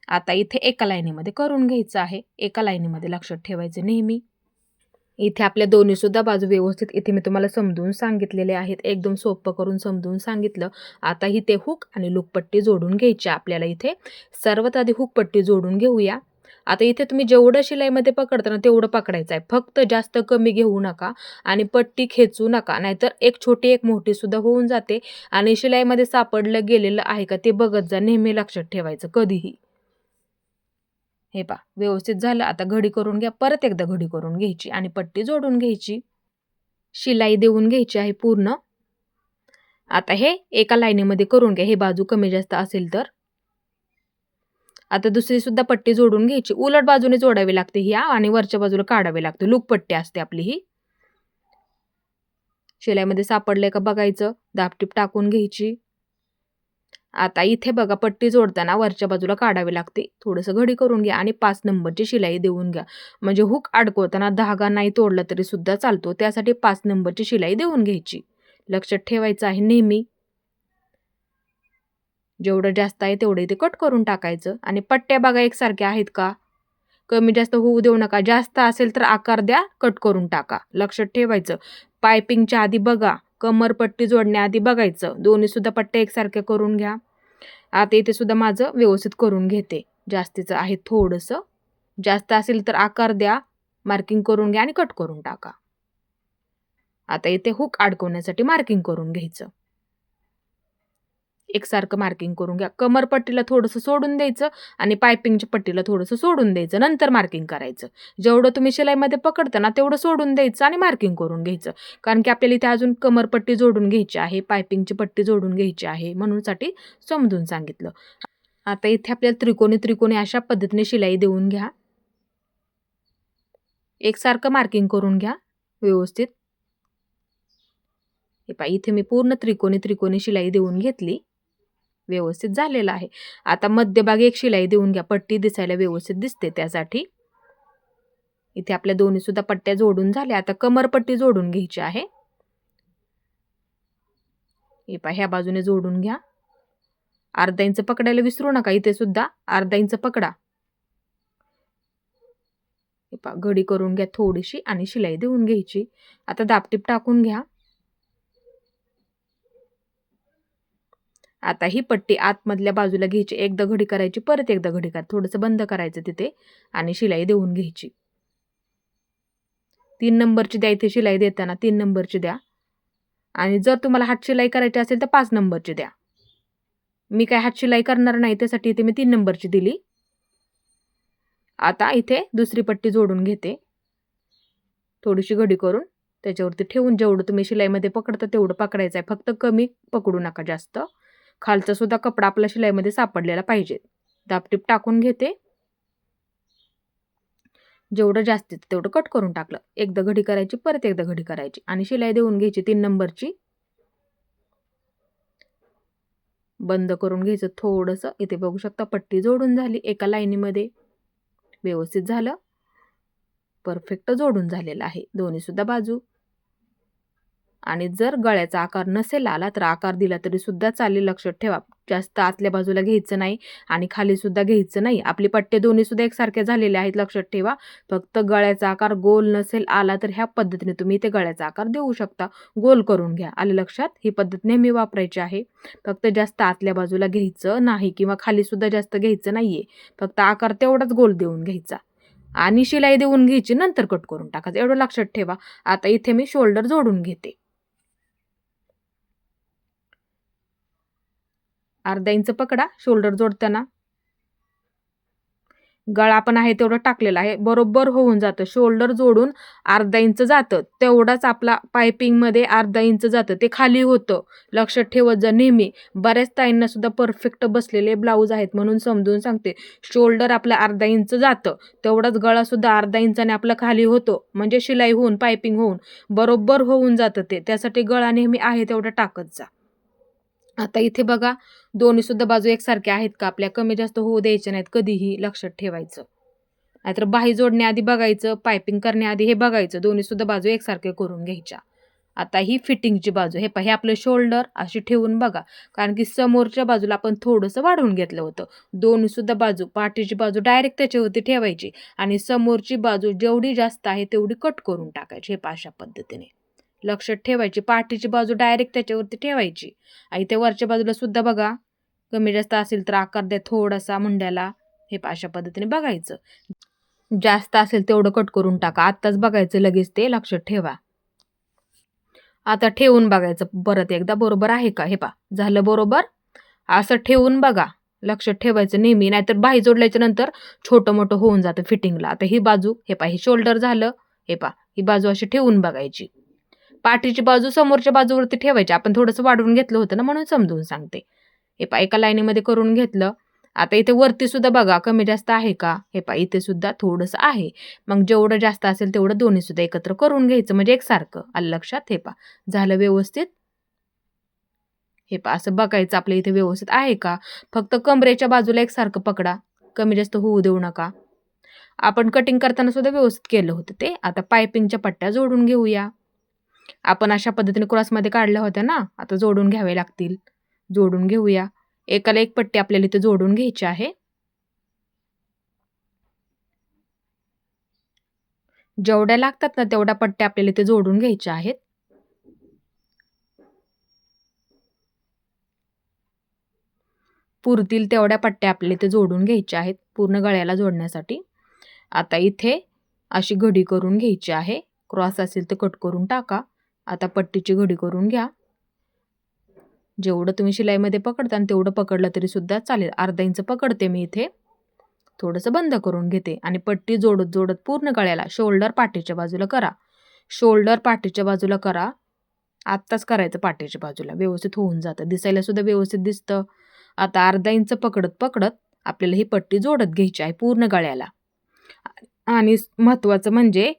आता इथे एका लाईनीमध्ये करून घ्यायचं आहे. एका लाईनीमध्ये लक्षात ठेवायचं नेहमी. इथे आपल्या दोन्ही सुद्धा बाजू व्यवस्थित इथे मी तुम्हाला समजून सांगितलेले आहेत. एकदम सोपं करून समजून सांगितलं. आता इथे हुक आणि लूकपट्टी जोडून घ्यायची आपल्याला. इथे सर्वात आधी हुकपट्टी जोडून घेऊया. आता इथे तुम्ही जेवढं शिलाईमध्ये पकडता ना तेवढं पकडायचं आहे. फक्त जास्त कमी घेऊ नका आणि पट्टी खेचू नका, नाहीतर एक छोटी एक मोठी सुद्धा होऊन जाते आणि शिलाईमध्ये सापडलं गेलेलं आहे का ते बघत जा. नेहमी लक्षात ठेवायचं कधीही. हे पहा व्यवस्थित झालं. आता घडी करून घ्या. परत एकदा घडी करून घ्यायची आणि पट्टी जोडून घ्यायची. शिलाई देऊन घ्यायची आहे पूर्ण. आता हे एका लाईनीमध्ये करून घ्या. हे बाजू कमी जास्त असेल तर. आता दुसरी सुद्धा पट्टी जोडून घ्यायची. उलट बाजूने जोडावी लागते ही आणि वरच्या बाजूला काढावी लागते. लूप पट्टी असते आपली ही. शिलाईमध्ये सापडले का बघायचं. दाबटीप टाकून घ्यायची. आता इथे बघा पट्टी जोडताना वरच्या बाजूला काढावी लागते. थोडंसं घडी करून घ्या आणि 5 नंबरची शिलाई देऊन घ्या. म्हणजे हुक अडकवताना धागा नाही तोडला तरी सुद्धा चालतो. त्यासाठी 5 नंबरची शिलाई देऊन घ्यायची. लक्षात ठेवायचं आहे नेहमी. जेवढं जास्त आहे तेवढे इथे कट करून टाकायचं आणि पट्ट्या बघा एकसारख्या आहेत का? कमी जास्त होऊ देऊ नका. जास्त असेल तर आकार द्या, कट करून टाका. लक्षात ठेवायचं. पायपिंगच्या आधी बघा, कमरपट्टी जोडण्याआधी बघायचं. दोन्ही सुद्धा पट्ट्या एकसारख्या करून घ्या. आता इथे सुद्धा माझं व्यवस्थित करून घेते. जास्तीचं आहे थोडंसं. जास्त असेल तर आकार द्या, मार्किंग करून घ्या आणि कट करून टाका. आता इथे हुक अडकवण्यासाठी मार्किंग करून घ्यायचं. एकसारखं मार्किंग करून घ्या. कमरपट्टीला थोडंसं सोडून द्यायचं आणि पायपिंगच्या पट्टीला थोडंसं सोडून द्यायचं. नंतर मार्किंग करायचं. जेवढं तुम्ही शिलाईमध्ये पकडता ना तेवढं सोडून द्यायचं आणि मार्किंग करून घ्यायचं. कारण की आपल्याला इथे अजून कमरपट्टी जोडून घ्यायची आहे, पायपिंगची पट्टी जोडून घ्यायची आहे, म्हणूनसाठी समजून सांगितलं. आता इथे आपल्याला त्रिकोणी अशा पद्धतीने शिलाई देऊन घ्या. एकसारखं मार्किंग करून घ्या व्यवस्थित. हे पहा इथे मी पूर्ण त्रिकोणी शिलाई देऊन घेतली. व्यवस्थित झालेला आहे. आता मध्यभागी एक शिलाई देऊन घ्या. पट्टी दिसायला व्यवस्थित दिसते त्यासाठी. इथे आपल्या दोन्ही सुद्धा पट्ट्या जोडून झाल्या. आता कमरपट्टी जोडून घ्यायची आहे. हे पहा ह्या बाजूने जोडून घ्या. अर्धा इंच पकडायला विसरू नका. इथे सुद्धा अर्धा इंच पकडा. हे पहा घडी करून घ्या थोडीशी आणि शिलाई देऊन घ्यायची. आता दाबटीप टाकून घ्या. आता ही पट्टी आतमधल्या बाजूला घ्यायची. एकदा घडी करायची, परत एकदा घडी करा. थोडंसं बंद करायचं तिथे आणि शिलाई देऊन घ्यायची. 3 नंबरची द्या. इथे शिलाई देताना 3 नंबरची द्या आणि जर तुम्हाला हात शिलाई करायची असेल तर 5 नंबरची द्या. मी काय हात शिलाई करणार नाही, त्यासाठी इथे मी 3 नंबरची दिली. आता इथे दुसरी पट्टी जोडून घेते. थोडीशी घडी करून त्याच्यावरती ठेवून जेवढं तुम्ही शिलाईमध्ये पकडता तेवढं पकडायचं आहे. फक्त कमी पकडू नका जास्त. खालचा सुद्धा कपडा आपला शिलाईमध्ये सापडलेला पाहिजे. दाबटीप टाकून घेते. जेवढं जास्तीत तेवढं कट करून टाकलं. एकदा घडी करायची, परत एकदा घडी करायची आणि शिलाई देऊन घ्यायची 3 नंबरची. बंद करून घ्यायचं थोडंसं. इथे बघू शकता पट्टी जोडून झाली एका लाईनीमध्ये. व्यवस्थित झालं. परफेक्ट जोडून झालेलं आहे दोन्ही सुद्धा बाजू. आणि जर गळ्याचा आकार नसेल आला तर आकार दिला तरी सुद्धा चालेल. लक्षात ठेवा जास्त आतल्या बाजूला घ्यायचं नाही आणि खाली सुद्धा घ्यायचं नाही. आपली पट्टे दोन्ही सुद्धा एकसारखे झालेले आहेत. लक्षात ठेवा फक्त गळ्याचा आकार गोल नसेल आला तर ह्या पद्धतीने तुम्ही इथे गळ्याचा आकार देऊ शकता. गोल करून घ्या. आले लक्षात? ही पद्धत नेहमी वापरायची आहे. फक्त जास्त आतल्या बाजूला घ्यायचं नाही किंवा खाली सुद्धा जास्त घ्यायचं नाहीये. फक्त आकार तेवढाच गोल देऊन घ्यायचा आणि शिलाई देऊन घ्यायची, नंतर कट करून टाकायचं. एवढं लक्षात ठेवा. आता इथे मी शोल्डर जोडून घेते. अर्धा इंच पकडा शोल्डर जोडताना. गळा पण आहे तेवढं टाकलेला आहे. बरोबर होऊन जातं. शोल्डर जोडून अर्धा इंच जातं. तेवढाच आपला पायपिंगमध्ये अर्धा इंच जातं. ते खाली होतं. लक्षात ठेवत जा नेहमी. बऱ्याच ताईंना सुद्धा परफेक्ट बसलेले ब्लाऊज आहेत म्हणून समजून सांगते. शोल्डर आपला अर्धा इंच जातं. तेवढाच गळा सुद्धा अर्धा इंचाने आपला खाली होतो. म्हणजे शिलाई होऊन पायपिंग होऊन बरोबर होऊन जातं ते. त्यासाठी गळा नेहमी आहे तेवढं टाकत जा. आता इथे बघा दोन्ही सुद्धा बाजू एकसारख्या आहेत का आपल्या? कमी जास्त होऊ द्यायचे नाहीत कधीही. लक्षात ठेवायचं. नाहीतर बाही जोडण्याआधी बघायचं, पायपिंग करण्याआधी हे बघायचं. दोन्ही सुद्धा बाजू एकसारख्या करून घ्यायच्या. आता ही फिटिंगची बाजू. हे हे आपलं शोल्डर अशी ठेवून बघा. कारण की समोरच्या बाजूला आपण थोडंसं वाढवून घेतलं होतं. दोन्ही सुद्धा बाजू, पाठीची बाजू डायरेक्ट त्याच्यावरती ठेवायची आणि समोरची बाजू जेवढी जास्त आहे तेवढी कट करून टाकायची. हे अशा पद्धतीने लक्षात ठेवायची. पाठीची बाजू डायरेक्ट त्याच्यावरती ठेवायची. आणि त्या वरच्या बाजूला सुद्धा बघा कमी जास्त असेल तर आकार द्या थोडासा मुंड्याला. हे अशा पद्धतीने बघायचं. जास्त असेल तेवढं कट करून टाका. आत्ताच बघायचं लगेच ते लक्षात ठेवा. आता ठेवून बघायचं परत एकदा बरोबर आहे का? हे पहा झालं बरोबर. असं ठेवून बघा. लक्षात ठेवायचं नेहमी, नाहीतर बाही जोडल्याच्या नंतर छोटं मोठं होऊन जातं फिटिंगला. आता ही बाजू हे पहा, हे शोल्डर झालं. हे पहा, ही बाजू अशी ठेवून बघायची. पाठीची बाजू समोरच्या बाजूवरती ठेवायची. आपण थोडंसं वाढवून घेतलं होतं ना, म्हणून समजून सांगते. हे पहा, एका लाईनीमध्ये करून घेतलं. आता इथे वरती सुद्धा बघा कमी जास्त आहे का? हे पहा, इथे सुद्धा थोडंसं आहे. मग जेवढं जास्त असेल तेवढं दोन्ही सुद्धा एकत्र करून घ्यायचं, म्हणजे एकसारखं. आलं लक्षात? हे पहा, झालं व्यवस्थित. हे पहा, असं बघायचं आपल्या इथे व्यवस्थित आहे का? फक्त कमरेच्या बाजूला एकसारखं पकडा. कमी जास्त होऊ देऊ नका. आपण कटिंग करताना सुद्धा व्यवस्थित केलं होतं ते. आता पायपिंगच्या पट्ट्या जोडून घेऊया. आपण अशा पद्धतीने क्रॉसमध्ये काढल्या होत्या ना, आता जोडून घ्यावे लागतील. जोडून घेऊया. एकाला एक पट्टी आपल्याला इथे जोडून घ्यायची आहे. जेवढ्या लागतात ना तेवढ्या पट्ट्या आपल्याला इथे जोडून घ्यायच्या आहेत. पुरतील तेवढ्या पट्ट्या आपल्याला इथे जोडून घ्यायच्या आहेत पूर्ण गळ्याला जोडण्यासाठी. आता इथे अशी घडी करून घ्यायची आहे. क्रॉस असेल तर कट करून टाका. आता पट्टीची घडी करून घ्या. जेवढं तुम्ही शिलाईमध्ये पकडता तेवढं पकडलं तरी सुद्धा चालेल. अर्धा इंच पकडते मी इथे. थोडंसं बंद करून घेते आणि पट्टी जोडत जोडत पूर्ण गळ्याला शोल्डर पाठीच्या बाजूला करा. शोल्डर पाठीच्या बाजूला करा. आत्ताच करायचं पाठीच्या बाजूला, व्यवस्थित होऊन जातं. दिसायला सुद्धा व्यवस्थित दिसतं. आता अर्धा इंच पकडत पकडत आपल्याला ही पट्टी जोडत घ्यायची आहे पूर्ण गळ्याला. आणि महत्त्वाचं म्हणजे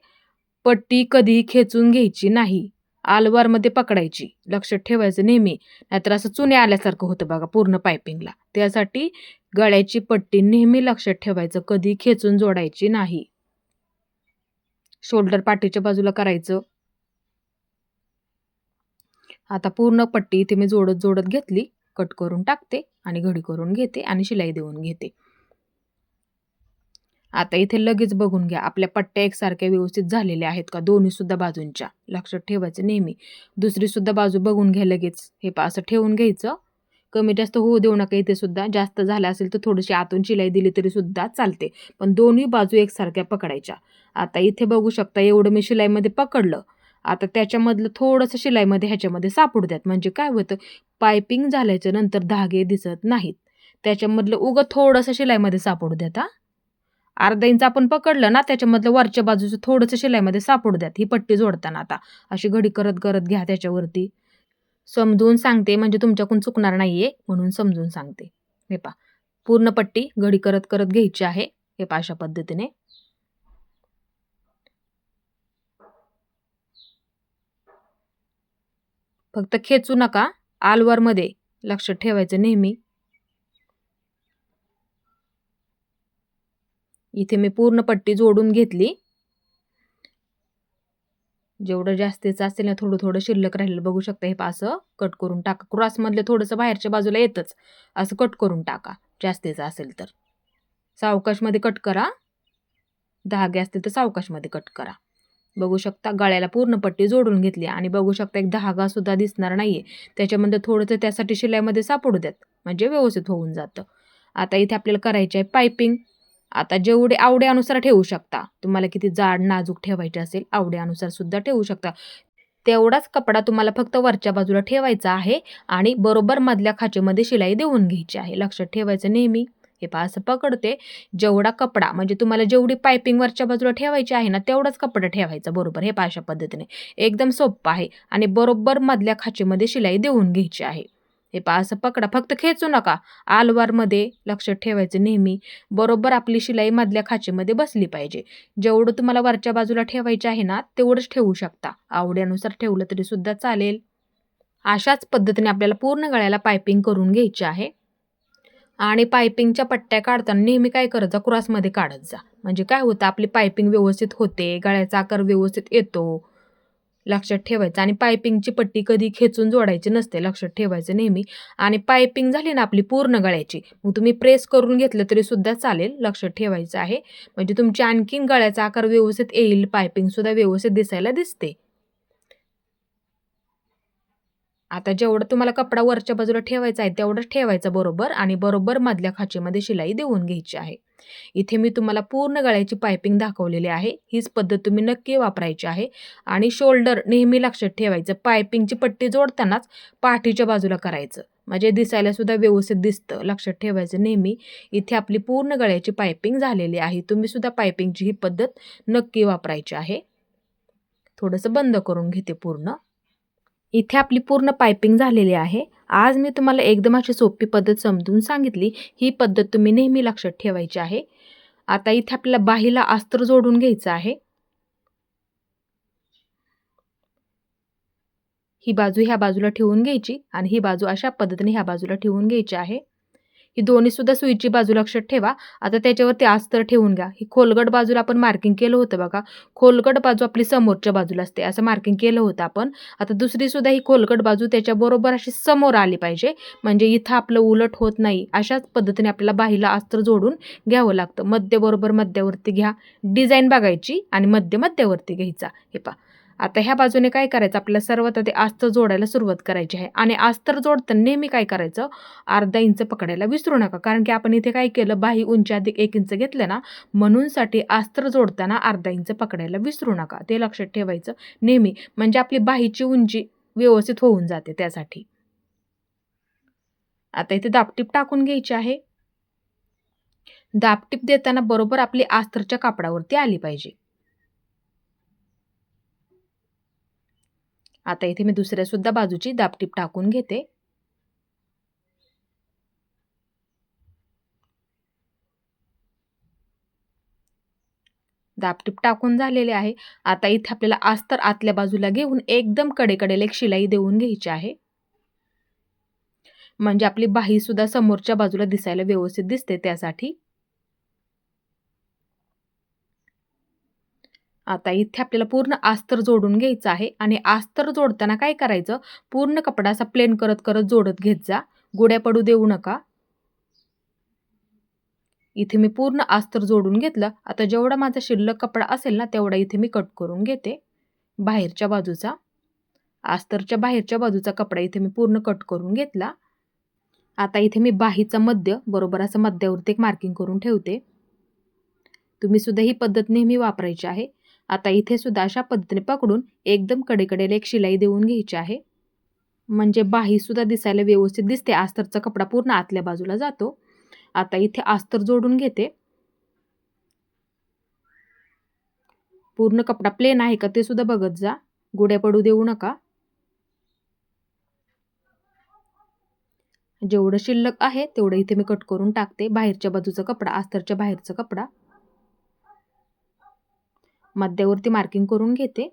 पट्टी कधीही खेचून घ्यायची नाही. आलवारमध्ये पकडायची. लक्षात ठेवायचं नेहमी. नाहीतर असं चुन्या आल्यासारखं होतं बघा पूर्ण पायपिंगला. त्यासाठी गळ्याची पट्टी नेहमी लक्षात ठेवायचं, कधी खेचून जोडायची नाही. शोल्डर पाठीच्या बाजूला करायचं. आता पूर्ण पट्टी इथे मी जोडत जोडत घेतली. कट करून टाकते आणि घडी करून घेते आणि शिलाई देऊन घेते. आता इथे लगेच बघून घ्या आपल्या पट्ट्या एकसारख्या व्यवस्थित झालेल्या आहेत का दोन्ही सुद्धा बाजूंच्या. लक्षात ठेवायचं नेहमी. दुसरी सुद्धा बाजू बघून घ्या लगेच. हे पहा, असं ठेवून घ्यायचं. कमी जास्त होऊ देऊ नका. इथे सुद्धा जास्त झालं असेल तर थोडीशी आतून शिलाई दिली तरी सुद्धा चालते, पण दोन्ही बाजू एकसारख्या पकडायच्या. आता इथे बघू शकता एवढं मी शिलाईमध्ये पकडलं. आता त्याच्यामधलं थोडंसं शिलाईमध्ये ह्याच्यामध्ये सापडू द्यात. म्हणजे काय होतं, पायपिंग झाल्याच्या नंतर धागे दिसत नाहीत. त्याच्यामधलं उगं थोडंसं शिलाईमध्ये सापडू द्यात. अर्धा इंच आपण पकडलं ना, त्याच्यामधलं वरच्या बाजूचं थोडंसं शिलाईमध्ये सापडू द्यात. ही पट्टी जोडताना आता अशी घडी करत करत घ्या त्याच्यावरती. समजून सांगते म्हणजे तुमच्याकडून चुकणार नाहीये म्हणून समजून सांगते. हे पहा, पूर्ण पट्टी घडी करत करत घ्यायची आहे. हे पहा, अशा पद्धतीने. फक्त खेचू नका. आलवारमध्ये लक्षात ठेवायचं नेहमी. इथे मी पूर्ण पट्टी जोडून घेतली. जेवढं जास्तीचं असेल ना थोडं थोडं शिल्लक राहिलेलं बघू शकता. हे असं कट करून टाका. क्रॉसमधलं थोडंसं बाहेरच्या बाजूला येतच. असं कट करून टाका जास्तीचं असेल तर. सावकाशमध्ये कट करा. धागे असतील तर सावकाशमध्ये कट करा. बघू शकता गळ्याला पूर्ण पट्टी जोडून घेतली आणि बघू शकता एक धागा सुद्धा दिसणार नाहीये. त्याच्यामध्ये थोडंसं त्यासाठी शिलाईमध्ये सापडू द्यात, म्हणजे व्यवस्थित होऊन जातं. आता इथे आपल्याला करायची आहे पायपिंग. आता जेवढे आवड्यानुसार ठेवू शकता. तुम्हाला किती जाड नाजूक ठेवायचे असेल आवड्यानुसार सुद्धा ठेवू शकता. तेवढाच कपडा तुम्हाला फक्त वरच्या बाजूला ठेवायचा आहे आणि बरोबर मधल्या खाचेमध्ये शिलाई देऊन घ्यायची आहे. लक्षात ठेवायचं नेहमी. हे पहा, असं पकडते. जेवढा कपडा म्हणजे तुम्हाला जेवढी पायपिंग वरच्या बाजूला ठेवायची आहे ना तेवढाच कपडा ठेवायचा बरोबर. हे पहा, अशा पद्धतीने एकदम सोपं आहे आणि बरोबर मधल्या खाचेमध्ये शिलाई देऊन घ्यायची आहे. हे पहा, असं पकडा. फक्त खेचू नका. आलवारमध्ये लक्षात ठेवायचं नेहमी. बरोबर आपली शिलाई मधल्या खाचेमध्ये बसली पाहिजे. जेवढं तुम्हाला वरच्या बाजूला ठेवायचे आहे ना तेवढंच ठेवू शकता. आवड्यानुसार ठेवलं तरी सुद्धा चालेल. अशाच पद्धतीने आपल्याला पूर्ण गळ्याला पायपिंग करून घ्यायची आहे. आणि पायपिंगच्या पट्ट्या काढताना नेहमी काय करत जा, क्रॉसमध्ये काढत जा. म्हणजे काय होतं, आपली पायपिंग व्यवस्थित होते, गळ्याचा आकार व्यवस्थित येतो. लक्षात ठेवायचं. आणि पायपिंगची पट्टी कधी खेचून जोडायची नसते. लक्षात ठेवायचं नेहमी. आणि पायपिंग झाली ना आपली पूर्ण गळ्याची, मग तुम्ही प्रेस करून घेतलं तरी सुद्धा चालेल. लक्षात ठेवायचं आहे. म्हणजे तुमची आणखीन गळ्याचा आकार व्यवस्थित येईल. पायपिंग सुद्धा व्यवस्थित दिसायला दिसते. आता जेवढं तुम्हाला कपडा वरच्या बाजूला ठेवायचा आहे तेवढंच ठेवायचं बरोबर आणि बरोबर मधल्या खाचीमध्ये शिलाई देऊन घ्यायची आहे. इथे मी तुम्हाला पूर्ण गळ्याची पायपिंग दाखवलेली आहे. हीच पद्धत तुम्ही नक्की वापरायची आहे आणि शोल्डर नेहमी लक्षात ठेवायचं. पायपिंगची पट्टी जोडतानाच पाठीच्या बाजूला करायचं. म्हणजे दिसायला सुद्धा व्यवस्थित दिसतं. लक्षात ठेवायचं नेहमी. इथे आपली पूर्ण गळ्याची पायपिंग झालेली आहे. तुम्ही सुद्धा पायपिंगची ही पद्धत नक्की वापरायची आहे. थोडंसं बंद करून घेते पूर्ण. इथे आपली पूर्ण पायपिंग झालेली आहे. आज मी तुम्हाला एकदम अशी सोपी पद्धत समजून सांगितली. ही पद्धत तुम्ही नेहमी लक्षात ठेवायची आहे. आता इथे आपल्याला बाहीला अस्तर जोडून घ्यायचं आहे. ही बाजू ह्या बाजूला ठेवून घ्यायची आणि ही बाजू अशा पद्धतीने ह्या बाजूला ठेवून घ्यायची आहे. ही दोन्ही सुद्धा सुईची बाजू लक्षात ठेवा. आता त्याच्यावरती अस्तर ठेवून घ्या. ही खोलगट बाजूला आपण मार्किंग केलं होतं बघा. खोलगट बाजू आपली समोरच्या बाजूला असते असं मार्किंग केलं होतं आपण. आता दुसरी सुद्धा ही खोलगट बाजू त्याच्याबरोबर अशी समोर आली पाहिजे. म्हणजे इथं आपलं उलट होत नाही. अशाच पद्धतीने आपल्याला बाहीला अस्तर जोडून घ्यावं लागतं. मध्य बरोबर मध्यावरती घ्या. डिझाईन बघायची आणि मध्य मध्यावरती घ्यायचा. हे पहा. आता ह्या बाजूने काय करायचं आपल्याला सर्वात आधी अस्तर जोडायला सुरुवात करायची आहे आणि अस्तर जोडताना नेहमी काय करायचं अर्धा इंच पकडायला विसरू नका. कारण की आपण इथे काय केलं बाही उंची अधिक 1 इंच घेतलं ना म्हणूनसाठी अस्तर जोडताना अर्धा इंच पकडायला विसरू नका. ते लक्षात ठेवायचं नेहमी. म्हणजे आपली बाहीची उंची व्यवस्थित होऊन जाते त्यासाठी. आता इथे दाबटीप टाकून घ्यायची आहे. दाबटीप देताना बरोबर आपली अस्तरच्या कापडावरती आली पाहिजे. आता इथे मी दुसऱ्या सुद्धा बाजूची दाबटीप टाकून घेते. दाबटीप टाकून झालेले आहे. आता इथे आपल्याला अस्तर आतल्या बाजूला घेऊन एकदम कडेकडेला एक शिलाई देऊन घ्यायची आहे. म्हणजे आपली बाही सुद्धा समोरच्या बाजूला दिसायला व्यवस्थित दिसते त्यासाठी. आता इथे आपल्याला पूर्ण अस्तर जोडून घ्यायचं आहे आणि अस्तर जोडताना काय करायचं पूर्ण कपडा असा प्लेन करत करत जोडत घेत जा. गुड्या पडू देऊ नका. इथे मी पूर्ण अस्तर जोडून घेतलं. आता जेवढा माझा शिल्लक कपडा असेल ना तेवढा इथे मी कट करून घेते. बाहेरच्या बाजूचा अस्तरच्या बाहेरच्या बाजूचा कपडा इथे मी पूर्ण कट करून घेतला. आता इथे मी बाहीचा मध्य बरोबर असं मध्यावरती एक मार्किंग करून ठेवते. तुम्ही सुद्धा ही पद्धत नेहमी वापरायची आहे. आता इथे सुद्धा अशा पद्धतीने पकडून एकदम कडेकडेला एक शिलाई देऊन घ्यायची आहे. म्हणजे बाही सुद्धा दिसायला व्यवस्थित दिसते. अस्तरचा कपडा पूर्ण आतल्या बाजूला जातो. आता इथे अस्तर जोडून घेते. पूर्ण कपडा प्लेन आहे का ते सुद्धा बघत जा. गुड्या पडू देऊ नका. जेवढं शिल्लक आहे तेवढं इथे मी कट करून टाकते. बाहेरच्या बाजूचा कपडा अस्तरच्या बाहेरचा कपडा मध्यावरती मार्किंग करून घेते.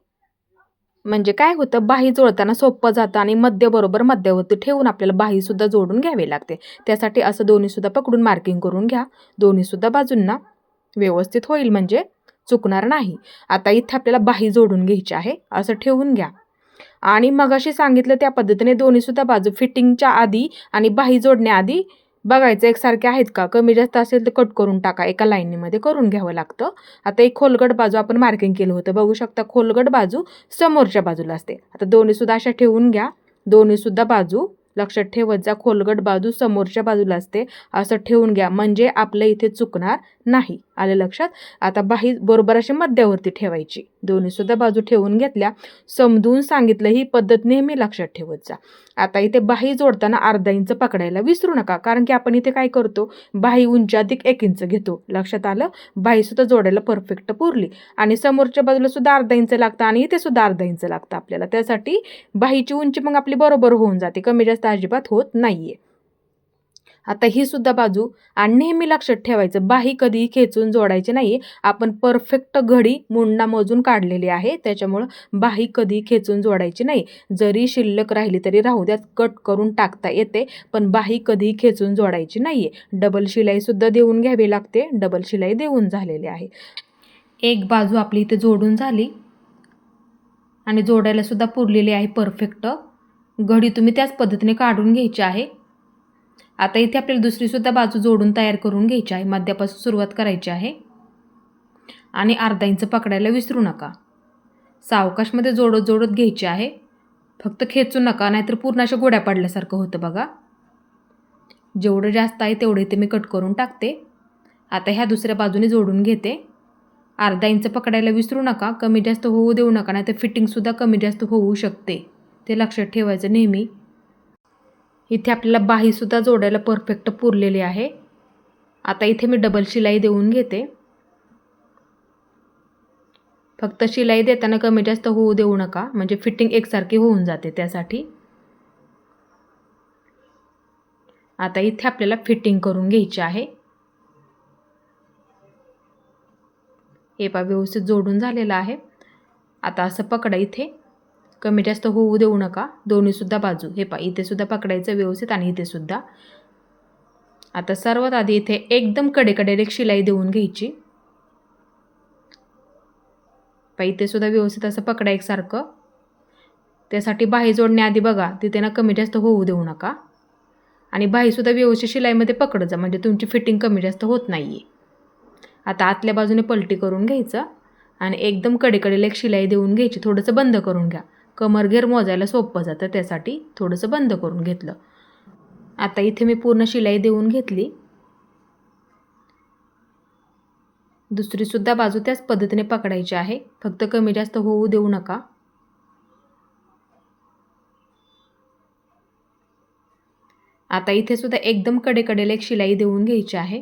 म्हणजे काय होतं बाही जोडताना सोपं जातं आणि मध्य बरोबर मध्यावरती ठेवून आपल्याला बाही सुद्धा जोडून घ्यावी लागते. त्यासाठी असं दोन्ही सुद्धा पकडून मार्किंग करून घ्या. दोन्ही सुद्धा बाजूंना व्यवस्थित होईल म्हणजे चुकणार नाही. आता इथे आपल्याला बाही जोडून घ्यायची आहे. असं ठेवून घ्या आणि मगाशी सांगितलं त्या पद्धतीने दोन्ही सुद्धा बाजू फिटिंगच्या आधी आणि बाही जोडण्याआधी बघायचं एकसारखे आहेत का. कमी जास्त असेल तर कट करून टाका. एका लाईनीमध्ये करून घ्यावं लागतं. आता एक खोलगट बाजू आपण मार्किंग केलं होतं बघू शकता. खोलगट बाजू समोरच्या बाजूला असते. आता दोन्ही सुद्धा अशा ठेवून घ्या. दोन्ही सुद्धा बाजू लक्षात ठेवत जा. खोलगट बाजू समोरच्या बाजूला असते असं ठेवून घ्या म्हणजे आपलं इथे चुकणार नाही. आलं लक्षात. आता बाही बरोबर अशी मध्यावरती ठेवायची. दोन्ही सुद्धा बाजू ठेवून घेतल्या. समजून सांगितलं ही पद्धत नेहमी लक्षात ठेवत जा. आता इथे बाही जोडताना अर्धा इंच पकडायला विसरू नका. कारण की आपण इथे काय करतो बाही उंची अधिक 1 इंच घेतो. लक्षात आलं. बाही सुद्धा जोडायला परफेक्ट पुरली आणि समोरच्या बाजूला सुद्धा अर्धा इंच लागतं आणि इथे सुद्धा अर्धा इंच लागतं आपल्याला. त्यासाठी बाहीची उंची मग आपली बरोबर होऊन जाते. कमी जास्त अजिबात होत नाहीये. आता ही सुद्धा बाजू आणि नेहमी लक्षात ठेवायचं बाही कधीही खेचून जोडायची नाही. आपण परफेक्ट घडी मुंडा मोजून काढलेली आहे त्याच्यामुळं बाही कधी खेचून जोडायची नाही. जरी शिल्लक राहिली तरी राहू द्यात कट करून टाकता येते पण बाही कधी खेचून जोडायची नाहीये. डबल शिलाई सुद्धा देऊन घ्यावी लागते. डबल शिलाई देऊन झालेली आहे. एक बाजू आपली इथे जोडून झाली आणि जोडायला सुद्धा पुरलेली आहे परफेक्ट. घडी तुम्ही त्याच पद्धतीने काढून घ्यायची आहे. आता इथे आपल्याला दुसरी सुद्धा बाजू जोडून तयार करून घ्यायची आहे. मध्यापासून सुरुवात करायची आहे आणि अर्धा इंच पकडायला विसरू नका. सावकाशमध्ये जोडत जोडत घ्यायची आहे. फक्त खेचू नका, नाहीतर पूर्ण अशा गोड्या पडल्यासारखं होतं बघा. जेवढं जास्त आहे तेवढं इथे मी कट करून टाकते. आता ह्या दुसऱ्या बाजूने जोडून घेते. अर्धा इंच पकडायला विसरू नका, कमी जास्त होऊ देऊ नका, नाहीतर फिटिंगसुद्धा कमी जास्त होऊ शकते, ते लक्षात ठेवायचं नेहमी. इथे आपल्याला बाहीसुद्धा जोडायला परफेक्ट पुरलेली आहे. आता इथे मी डबल शिलाई देऊन घेते. फक्त शिलाई देताना कमी जास्त होऊ देऊ नका, म्हणजे फिटिंग एकसारखी होऊन जाते त्यासाठी. आता इथे आपल्याला फिटिंग करून घ्यायची आहे. हे पहा व्यवस्थित जोडून झालेलं आहे. आता असं पकडा, इथे कमी जास्त होऊ देऊ नका, दोन्हीसुद्धा बाजू. हे पहा इथे सुद्धा पकडायचं व्यवस्थित आणि इथे सुद्धा. आता सर्वात आधी इथे एकदम कडेकडेला एक शिलाई देऊन घ्यायची. पहा इथे सुद्धा व्यवस्थित असं पकडा एकसारखं. त्यासाठी बाही जोडण्याआधी बघा तिथे ना कमी जास्त होऊ देऊ नका, आणि बाहीसुद्धा व्यवस्थित शिलाईमध्ये पकडत जा, म्हणजे तुमची फिटिंग कमी जास्त होत नाही आहे. आता आतल्या बाजूने पलटी करून घ्यायचं आणि एकदम कडेकडेला एक शिलाई देऊन घ्यायची. थोडंसं बंद करून घ्या, कमरघेर मोजायला सोपं जातं, त्यासाठी थोडंसं बंद करून घेतलं. आता इथे मी पूर्ण शिलाई देऊन घेतली. दुसरीसुद्धा बाजू त्याच पद्धतीने पकडायची आहे, फक्त कमी जास्त होऊ देऊ नका. आता इथे सुद्धा एकदम कडेकडेला एक शिलाई देऊन घ्यायची आहे.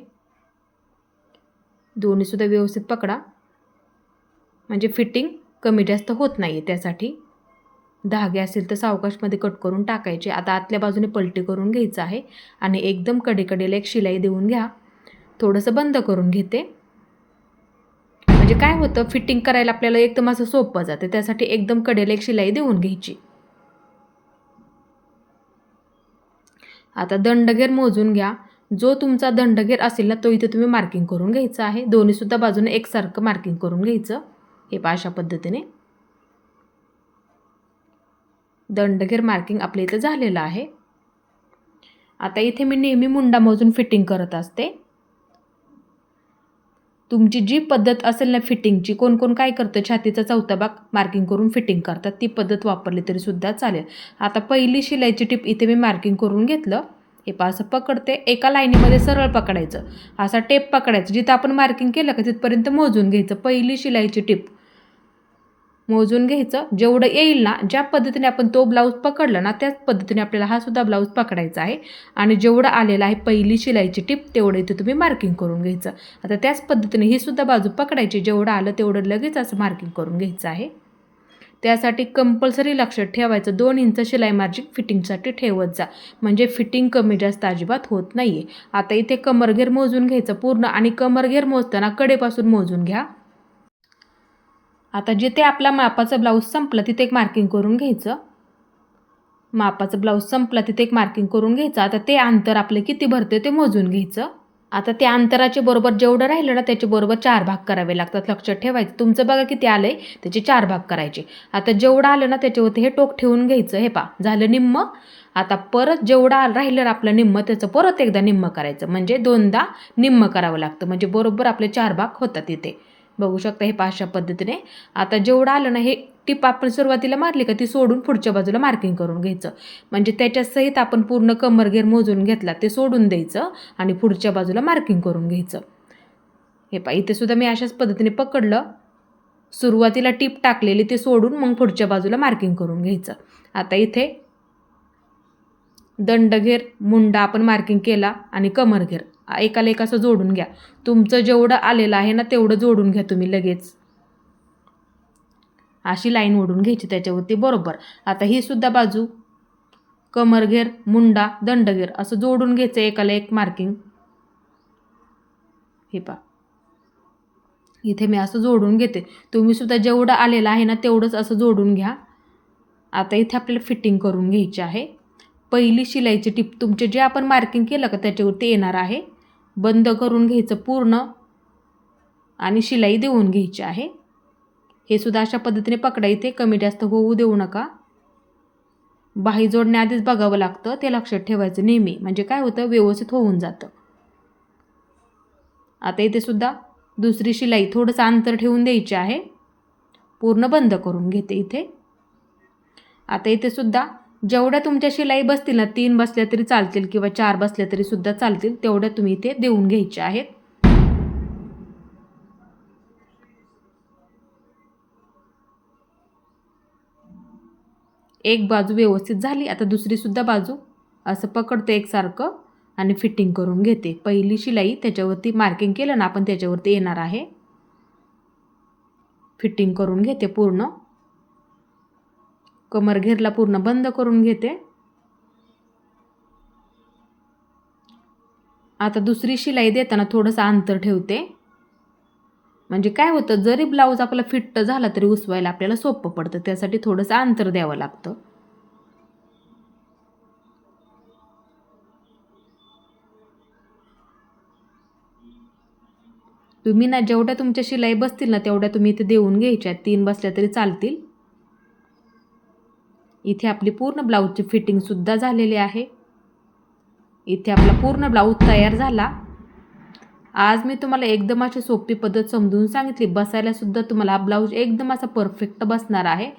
दोन्हीसुद्धा व्यवस्थित पकडा, म्हणजे फिटिंग कमी जास्त होत नाही आहे. त्यासाठी धागे असेल तर सावकाशमध्ये कट करून टाकायचे. आता आतल्या बाजूने पलटी करून घ्यायचं आहे आणि एकदम कडेकडेला एक शिलाई देऊन घ्या. थोडंसं बंद करून घेते, म्हणजे काय होतं फिटिंग करायला आपल्याला एकदम असं सोपं जातं, त्यासाठी एकदम कडेला एक शिलाई देऊन घ्यायची. आता दंडघेर मोजून घ्या. जो तुमचा दंडघेर असेल ना तो इथे तुम्ही मार्किंग करून घ्यायचं आहे. दोन्हीसुद्धा बाजूने एकसारखं मार्किंग करून घ्यायचं. हे पहा अशा पद्धतीने दंडघेर मार्किंग आपल्या इथं झालेलं आहे. आता इथे मी नेहमी मुंडा मोजून फिटिंग करत असते. तुमची जी पद्धत असेल ना फिटिंगची, कोण कोण काय करतं छातीचा चौथा भाग मार्किंग करून फिटिंग करतात, ती पद्धत वापरली तरी सुद्धा चालेल. आता पहिली शिलाईची टिप इथे मी मार्किंग करून घेतलं. हे पहा असं पकडते, एका लाईनीमध्ये सरळ पकडायचं, असा टेप पकडायचं. जिथं आपण मार्किंग केलं का तिथपर्यंत मोजून घ्यायचं. पहिली शिलाईची टिप मोजून घ्यायचं. जेवढं येईल ना, ज्या पद्धतीने आपण तो ब्लाऊज पकडला ना त्याच पद्धतीने आपल्याला हा सुद्धा ब्लाऊज पकडायचा आहे, आणि जेवढं आलेलं आहे पहिली शिलाईची टिप तेवढं इथे तुम्ही मार्किंग करून घ्यायचं. आता त्याच पद्धतीने ही सुद्धा बाजू पकडायची, जेवढं आलं तेवढं लगेच असं मार्किंग करून घ्यायचं आहे. त्यासाठी कंपल्सरी लक्षात ठेवायचं 2 इंच शिलाई मार्जिन फिटिंगसाठी ठेवत जा, म्हणजे फिटिंग कमी जास्त अजिबात होत नाही आहे. आता इथे कमरघेर मोजून घ्यायचं पूर्ण, आणि कमरघेर मोजताना कडेपासून मोजून घ्या. आता जिथे आपला मापाचा ब्लाऊज संपला तिथे एक मार्किंग करून घ्यायचं. मापाचा ब्लाऊज संपला तिथे एक मार्किंग करून घ्यायचं. आता ते अंतर आपले किती भरते ते मोजून घ्यायचं. आता त्या अंतराचे बरोबर जेवढं राहिलं ना त्याचे बरोबर 4 भाग करावे लागतात, लक्षात ठेवायचं. तुमचं बघा किती आलंय त्याचे 4 भाग करायचे. आता जेवढं आलं ना त्याच्यावरती हे टोक ठेवून घ्यायचं. हे पहा झालं निम्म. आता परत जेवढं राहिलं आपलं निम्म त्याचं परत एकदा निम्म करायचं, म्हणजे 2दा निम्म करावं लागतं, म्हणजे बरोबर आपले 4 भाग होतात इथे. बघू शकता हे अशा पद्धतीने. आता जेवढं आलं ना हे टिप आपण सुरुवातीला मारली का ती सोडून पुढच्या बाजूला मार्किंग करून घ्यायचं, म्हणजे त्याच्यासहित आपण पूर्ण कमरघेर मोजून घेतला ते सोडून द्यायचं आणि पुढच्या बाजूला मार्किंग करून घ्यायचं. हे पहा इथे सुद्धा मी अशाच पद्धतीने पकडलं, सुरुवातीला टिप टाकलेली ते सोडून मग पुढच्या बाजूला मार्किंग करून घ्यायचं. आता इथे दंडघेर मुंडा आपण मार्किंग केला आणि कमरघेर एकाला एक असं जोडून घ्या. तुमचं जेवढं आलेलं आहे ना तेवढं जोडून घ्या तुम्ही लगेच. अशी लाईन ओढून घ्यायची त्याच्यावरती बरोबर. आता ही सुद्धा बाजू कमरघेर मुंडा दंडघेर असं जोडून घ्यायचं एकाला एक मार्किंग. हे पहा इथे मी असं जोडून घेते. तुम्ही सुद्धा जेवढं आलेलं आहे ना तेवढंच असं जोडून घ्या. आता इथे आपल्याला फिटिंग करून घ्यायची आहे. पहिली शिलाईची टिप तुमचे जे आपण मार्किंग केलं का त्याच्यावरती येणार आहे. बंद करून घ्यायचं पूर्ण आणि शिलाई देऊन घ्यायची आहे. हे सुद्धा अशा पद्धतीने पकडा, इथे कमी जास्त होऊ देऊ नका. बाही जोडण्याआधीच बघावं लागतं, ते लक्षात ठेवायचं नेहमी, म्हणजे काय होतं व्यवस्थित होऊन जातं. आता इथे सुद्धा दुसरी शिलाई थोडंसं अंतर ठेवून द्यायची आहे. पूर्ण बंद करून घेते इथे. आता इथे सुद्धा जेवढ्या तुमच्या शिलाई बसतील ना, 3 बसल्या तरी चालतील किंवा 4 बसल्या तरी सुद्धा चालतील, तेवढ्या तुम्ही इथे देऊन घ्यायच्या आहेत. एक बाजू व्यवस्थित झाली. आता दुसरी सुद्धा बाजू असं पकडते एकसारखं आणि फिटिंग करून घेते. पहिली शिलाई त्याच्यावरती मार्किंग केलं ना आपण, त्याच्यावरती येणार आहे. फिटिंग करून घेते पूर्ण. कमर घेरला पूर्ण बंद करून घेते. आता दुसरी शिलाई देताना थोडंसं अंतर ठेवते. म्हणजे काय होतं, जरी ब्लाऊज आपला फिट झाला तरी उसवायला आपल्याला सोपं पडतं. त्यासाठी थोडंसं अंतर द्यावं लागतं. तुम्ही ना जेवढ्या तुमच्या शिलाई बसतील ना तेवढ्या तुम्ही इथे देऊन घ्यायच्या. 3 बसल्या तरी चालतील. इथे आपली पूर्ण ब्लाऊजची फिटिंग सुद्धा झालेली आहे. इथे आपला पूर्ण ब्लाऊज तयार झाला. आज मी तुम्हाला एकदम अशी सोपी पद्धत समजून सांगितली. बसायला सुद्धा तुम्हाला हा ब्लाऊज एकदम असा परफेक्ट बसणार आहे.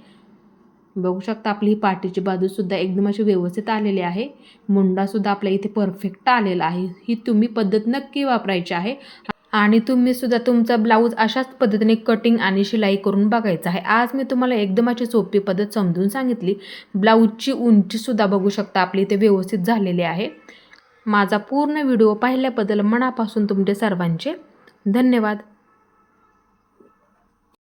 बघू शकता आपली ही पाठीची बाजू सुद्धा एकदम अशी व्यवस्थित आलेली आहे. मुंडा सुद्धा आपल्या इथे परफेक्ट आलेला आहे. ही तुम्ही पद्धत नक्की वापरायची आहे. आणि तुम्ही सुद्धा तुमचा ब्लाऊज अशाच पद्धतीने कटिंग आणि शिलाई करून बघायचा आहे. आज मी तुम्हाला एकदम अशी सोपी पद्धत समजून सांगितली. ब्लाऊजची उंची सुद्धा बघू शकता आपली इथे व्यवस्थित झालेली आहे. माझा पूर्ण व्हिडिओ पाहिल्याबद्दल मनापासून तुमचे सर्वांचे धन्यवाद.